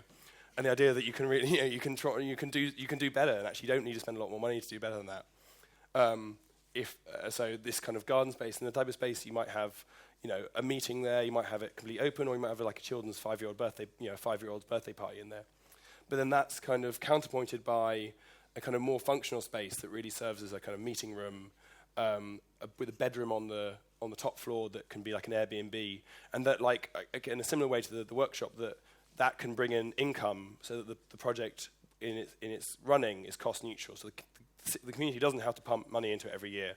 And the idea that you can really, you can do better, and actually you don't need to spend a lot more money to do better than that. So this kind of garden space, and the type of space you might have, a meeting there, you might have it completely open, or you might have like a children's 5-year-old birthday, 5-year-old's birthday party in there. But then that's kind of counterpointed by a kind of more functional space that really serves as a kind of meeting room with a bedroom on the top floor that can be like an Airbnb, and that, like, in a similar way to the workshop, that can bring in income, so that the project in its running is cost neutral. So the community doesn't have to pump money into it every year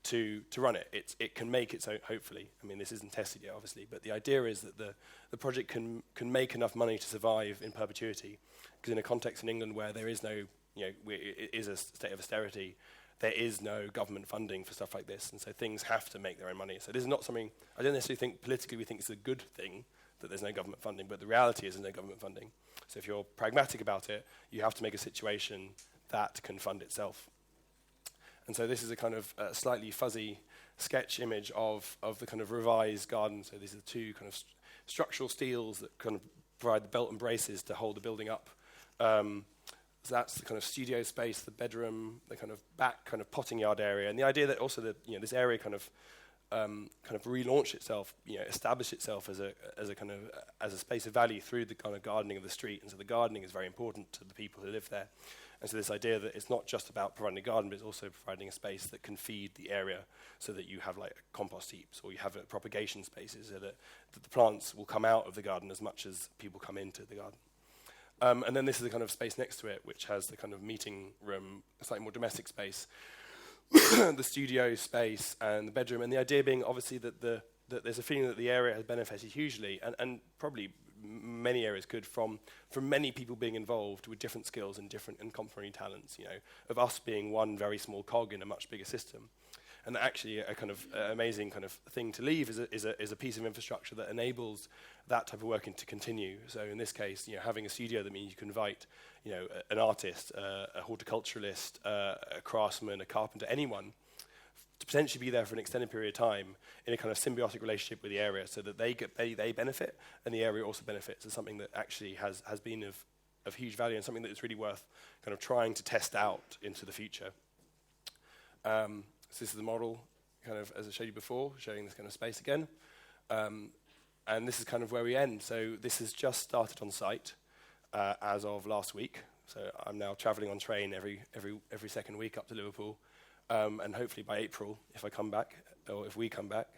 to run it. It can make its own, hopefully. I mean, this isn't tested yet, obviously, but the idea is that the project can make enough money to survive in perpetuity. Because in a context in England where there is no, it is a state of austerity, there is no government funding for stuff like this, and so things have to make their own money. So this is not something, I don't necessarily think politically we think it's a good thing that there's no government funding, but the reality is there's no government funding. So if you're pragmatic about it, you have to make a situation that can fund itself. And so this is a kind of slightly fuzzy sketch image of the kind of revised garden. So these are the two kind of structural steels that kind of provide the belt and braces to hold the building up. So that's the kind of studio space, the bedroom, the kind of back kind of potting yard area, and the idea that also this area kind of relaunch itself, establish itself as a space of value through the kind of gardening of the street. And so the gardening is very important to the people who live there. And so this idea that it's not just about providing a garden, but it's also providing a space that can feed the area, so that you have like compost heaps, or you have propagation spaces, so that the plants will come out of the garden as much as people come into the garden. And then this is the kind of space next to it, which has the kind of meeting room, a slightly more domestic space, the studio space and the bedroom. And the idea being obviously that there's a feeling that the area has benefited hugely, and probably many areas could, from many people being involved with different skills and different and complementary talents, of us being one very small cog in a much bigger system. And actually a kind of amazing kind of thing to leave is a piece of infrastructure that enables that type of working to continue. So in this case, having a studio, that means you can invite, an artist, a horticulturalist, a craftsman, a carpenter, anyone, to potentially be there for an extended period of time in a kind of symbiotic relationship with the area, so that they benefit and the area also benefits. It's something that actually has been of huge value, and something that is really worth kind of trying to test out into the future. So this is the model, kind of, as I showed you before, showing this kind of space again. And this is kind of where we end. So this has just started on site as of last week. So I'm now traveling on train every second week up to Liverpool. And hopefully by April, if I come back, or if we come back,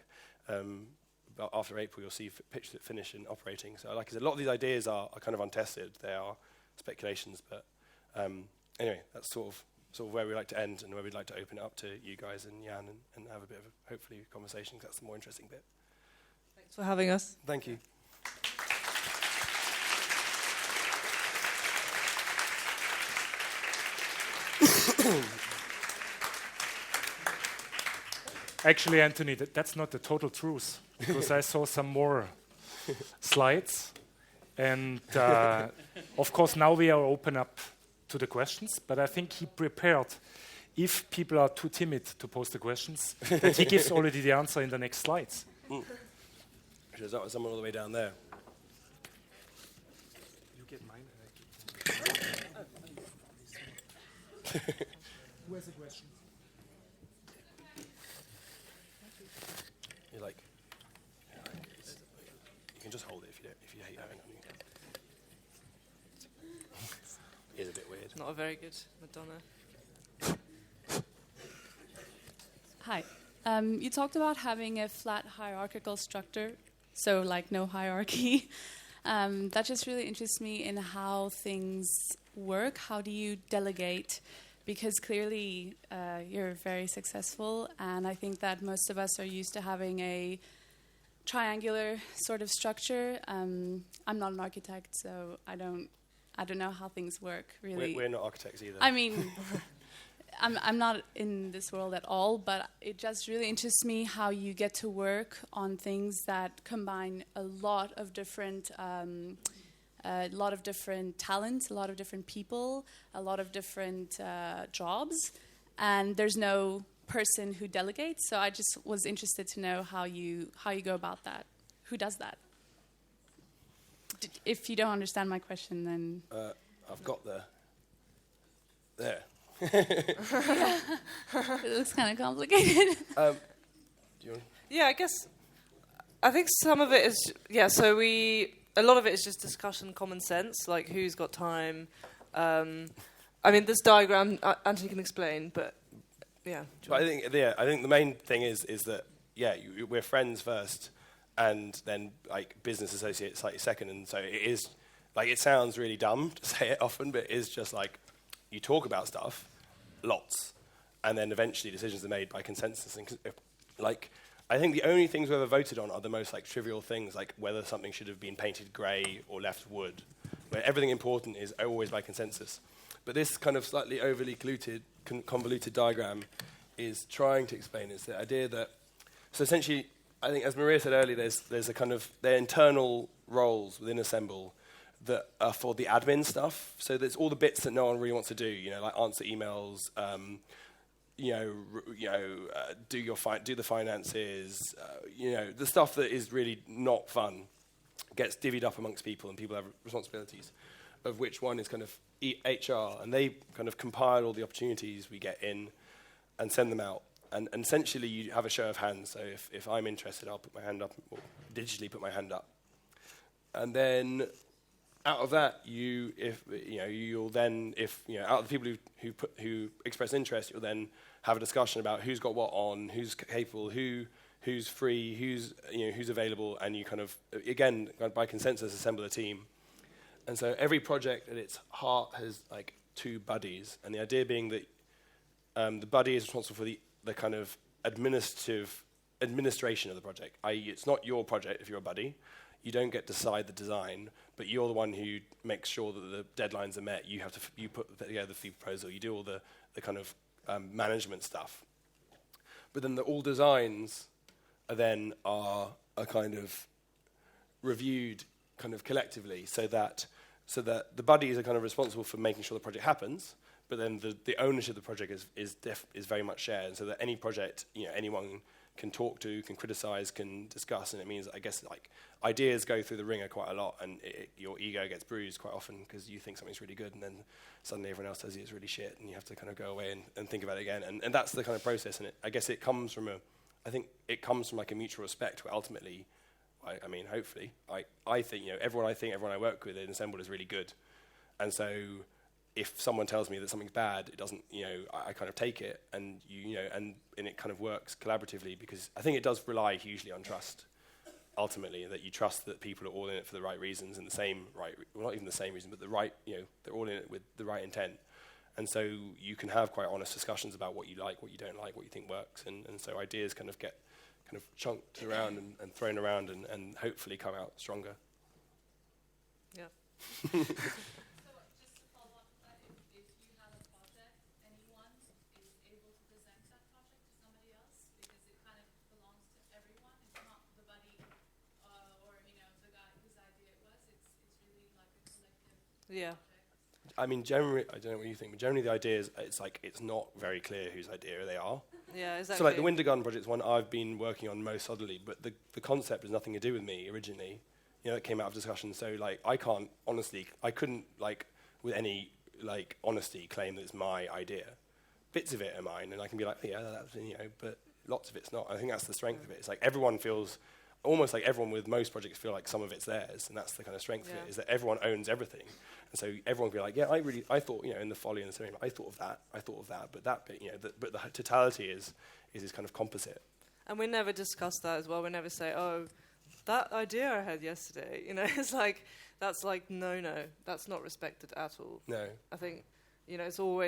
but after April, you'll see pictures that finish and operating. So like I said, a lot of these ideas are kind of untested. They are speculations. But anyway, that's sort of where we like to end, and where we'd like to open it up to you guys and Jan, and have a bit of hopefully conversation, because that's the more interesting bit. Thanks for having us. Thank you. Actually, Anthony, that's not the total truth, because I saw some more slides. And of course, now we are open up to the questions, but I think he prepared, if people are too timid to pose the questions, that he gives already the answer in the next slides. There's someone all the way down there. You get mine. Who has a question? You can just hold it if you hate having it. It is a bit weird. Not a very good Madonna. Hi. You talked about having a flat hierarchical structure, so like no hierarchy. That just really interests me in how things work. How do you delegate? Because clearly you're very successful, and I think that most of us are used to having a triangular sort of structure. I'm not an architect, so I don't know how things work, really. We're not architects either. I mean, I'm not in this world at all, but it just really interests me how you get to work on things that combine a lot of different talents, a lot of different people, a lot of different jobs, and there's no person who delegates. So I just was interested to know how you go about that. Who does that? If you don't understand my question, then... I've got there. It looks kind of complicated. Do you want? Yeah, I think some of it is, so a lot of it is just discussion, common sense, like who's got time. I mean, this diagram, Anthony can explain, but yeah. But I think the main thing is that, we're friends first, and then like business associates slightly second, and so it is, like, it sounds really dumb to say it often, but it is just like, you talk about stuff, lots, and then eventually decisions are made by consensus. And I think the only things we've ever voted on are the most like trivial things, like whether something should have been painted grey or left wood, where everything important is always by consensus. But this kind of slightly overly convoluted diagram is trying to explain is the idea that, so essentially, I think as Maria said earlier, there's a kind of, there are internal roles within Assemble that are for the admin stuff. So there's all the bits that no one really wants to do, like answer emails, do the finances, the stuff that is really not fun gets divvied up amongst people, and people have responsibilities, of which one is kind of HR, and they kind of compile all the opportunities we get in and send them out. And essentially you have a show of hands, so if I'm interested, I'll put my hand up, or digitally put my hand up. And then out of that, you'll then, out of the people who express interest, you'll then have a discussion about who's got what on, who's capable, who's free, who's available, and you kind of, again, by consensus, assemble a team. And so every project at its heart has like 2 buddies, and the idea being that the buddy is responsible for the kind of administration of the project. I.e., it's not your project if you're a buddy. You don't get to decide the design, but you're the one who makes sure that the deadlines are met. You put together the fee proposal. You do all the kind of management stuff. But then all designs are kind of reviewed kind of collectively, so that the buddies are kind of responsible for making sure the project happens. But then the ownership of the project is very much shared, and so that any project anyone can talk to, can criticize, can discuss, and it means, I guess, like ideas go through the ringer quite a lot, and your ego gets bruised quite often because you think something's really good, and then suddenly everyone else tells you it's really shit, and you have to kind of go away and think about it again, and that's the kind of process. And I guess it comes from like a mutual respect, where ultimately, I mean, hopefully, I think everyone I work with in Assemble is really good, and so if someone tells me that something's bad, it doesn't, I kind of take it, and and it kind of works collaboratively, because I think it does rely hugely on trust, ultimately, that you trust that people are all in it for the right reasons and not even the same reason, but the right, they're all in it with the right intent. And so you can have quite honest discussions about what you like, what you don't like, what you think works, and so ideas kind of get kind of chunked around and thrown around and hopefully come out stronger. Yeah. Yeah. I mean, generally, I don't know what you think, but generally the idea is it's not very clear whose idea they are. Yeah, exactly. So like the Winter Garden project is one I've been working on most solidly, but the concept has nothing to do with me originally. It came out of discussion. So like I couldn't like with any like honesty claim that it's my idea. Bits of it are mine, and I can be like, yeah, that's but lots of it's not. I think that's the strength of it. It's like everyone feels. Almost like everyone with most projects feel like some of it's theirs, and that's the kind of strength of it, is that everyone owns everything. And so everyone can be like, yeah, I thought, in the folly and the ceremony, I thought of that, but that bit, but the totality is this kind of composite. And we never discuss that as well. We never say, oh, that idea I had yesterday, it's like, that's like, no, that's not respected at all. No. I think, it's all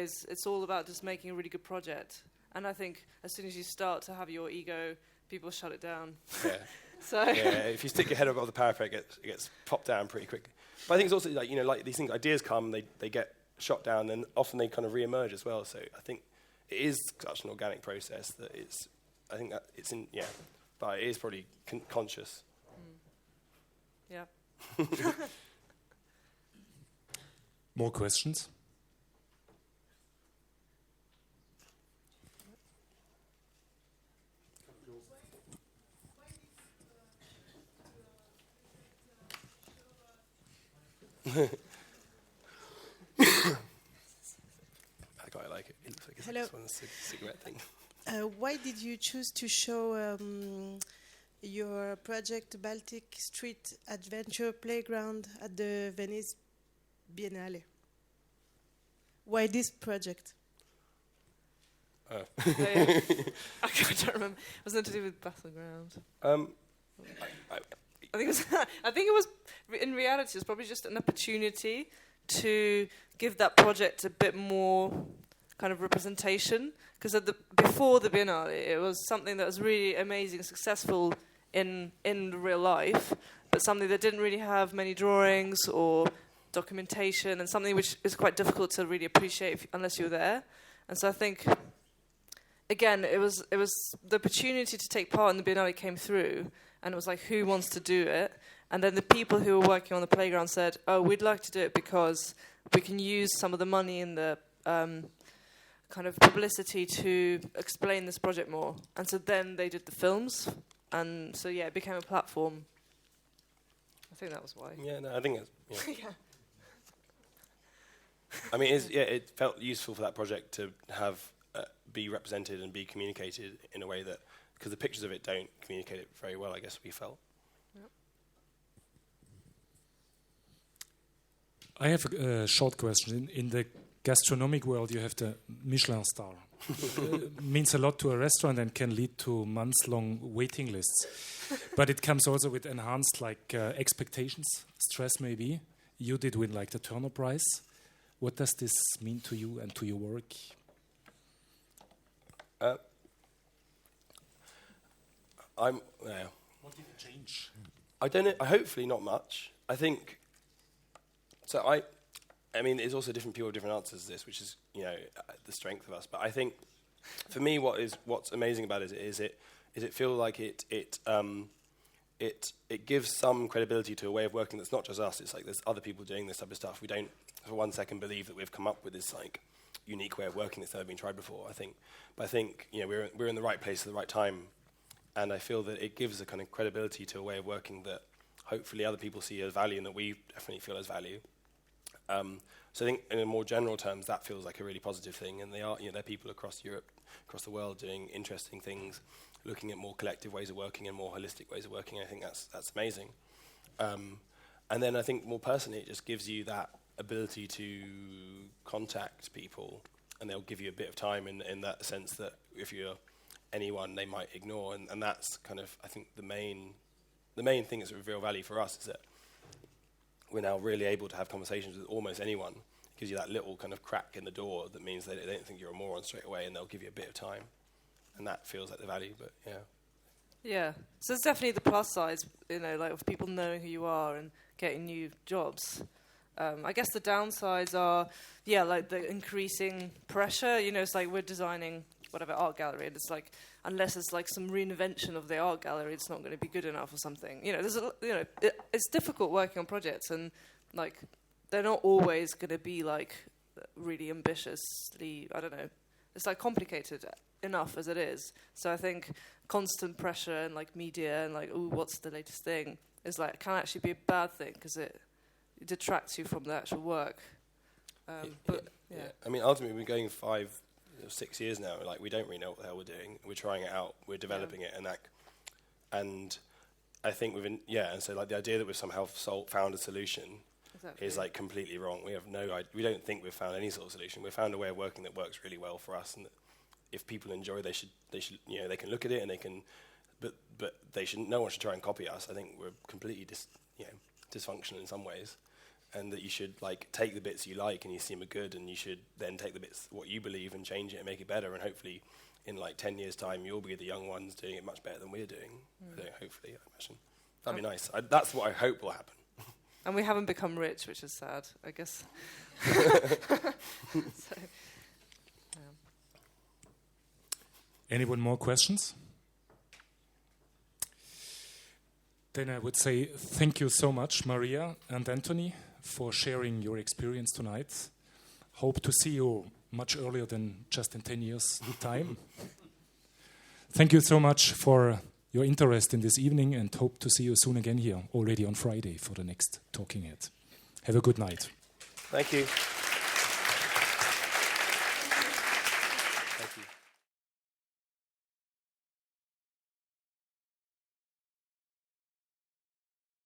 about just making a really good project. And I think as soon as you start to have your ego, people shut it down. Yeah. So yeah, if you stick your head above the parapet, it gets popped down pretty quickly. But I think it's also like like these things, ideas come, they get shot down, and often they kind of re-emerge as well. So I think it is such an organic process that I think that it's in, but it is probably conscious. Yeah. More questions? I quite like it. It looks like it's Hello. just one cigarette thing. Why did you choose to show your project Baltic Street Adventure Playground at the Venice Biennale? Why this project? I don't remember. It was nothing to do with Battleground. I think it was. In reality, it's probably just an opportunity to give that project a bit more kind of representation. Because before the Biennale, it was something that was really amazing, successful in real life, but something that didn't really have many drawings or documentation, and something which is quite difficult to really appreciate unless you're there. And so I think, again, it was the opportunity to take part in the Biennale came through, and it was like, who wants to do it? And then the people who were working on the playground said, oh, we'd like to do it because we can use some of the money in the kind of publicity to explain this project more. And so then they did the films, and so it became a platform. I think that was why. Yeah, no, I think it's, Yeah. I mean, it felt useful for that project to have be represented and be communicated in a way that, because the pictures of it don't communicate it very well, I guess we felt. I have a short question. In the gastronomic world, you have the Michelin star. Means a lot to a restaurant and can lead to months-long waiting lists. But it comes also with enhanced expectations, stress maybe. You did win the Turner Prize. What does this mean to you and to your work? What did it change? I don't know. Hopefully not much. I think. So I mean, it's also different people have different answers to this, which is the strength of us. But I think, for me, what's amazing about it is it feels like it gives some credibility to a way of working that's not just us. It's like there's other people doing this type of stuff. We don't for one second believe that we've come up with this unique way of working that's never been tried before. I think we're in the right place at the right time, and I feel that it gives a kind of credibility to a way of working that hopefully other people see as value and that we definitely feel as value. So I think in more general terms, that feels like a really positive thing, and there are people across Europe, across the world doing interesting things, looking at more collective ways of working and more holistic ways of working. I think that's amazing. And then I think more personally, it just gives you that ability to contact people, and they'll give you a bit of time in that sense that if you're anyone, they might ignore, and that's kind of, I think, the main thing that's of real value for us is that we're now really able to have conversations with almost anyone. It gives you that little kind of crack in the door that means they don't think you're a moron straight away, and they'll give you a bit of time. And that feels like the value, but yeah. Yeah, so it's definitely the plus side, of people knowing who you are and getting new jobs. I guess the downsides are, the increasing pressure. It's like we're designing whatever art gallery, and it's like unless it's like some reinvention of the art gallery, it's not going to be good enough or something. It's difficult working on projects, and they're not always going to be really ambitiously. I don't know. It's complicated enough as it is. So I think constant pressure and media and what's the latest thing is can actually be a bad thing because it detracts you from the actual work. But yeah. I mean, ultimately, we're going 5 or 6 years now. We don't really know what the hell we're doing. We're trying it out. We're developing it, and I think and so the idea that we've somehow found a solution is completely wrong. We have we don't think we've found any sort of solution. We've found a way of working that works really well for us, and that if people enjoy, they should they can look at it and they can, but no one should try and copy us. I think we're completely dysfunctional in some ways, and that you should take the bits you like and you see them are good, and you should then take the bits what you believe and change it and make it better, and hopefully in 10 years time you'll be the young ones doing it much better than we're doing. Hopefully, I imagine that'd be nice. That's what I hope will happen. And we haven't become rich, which is sad, I guess. Anyone more questions? Then I would say thank you so much, Maria and Anthony, for sharing your experience tonight. Hope to see you much earlier than just in 10 years' time. Thank you so much for your interest in this evening, and hope to see you soon again here, already on Friday, for the next Talking Head. Have a good night. Thank you.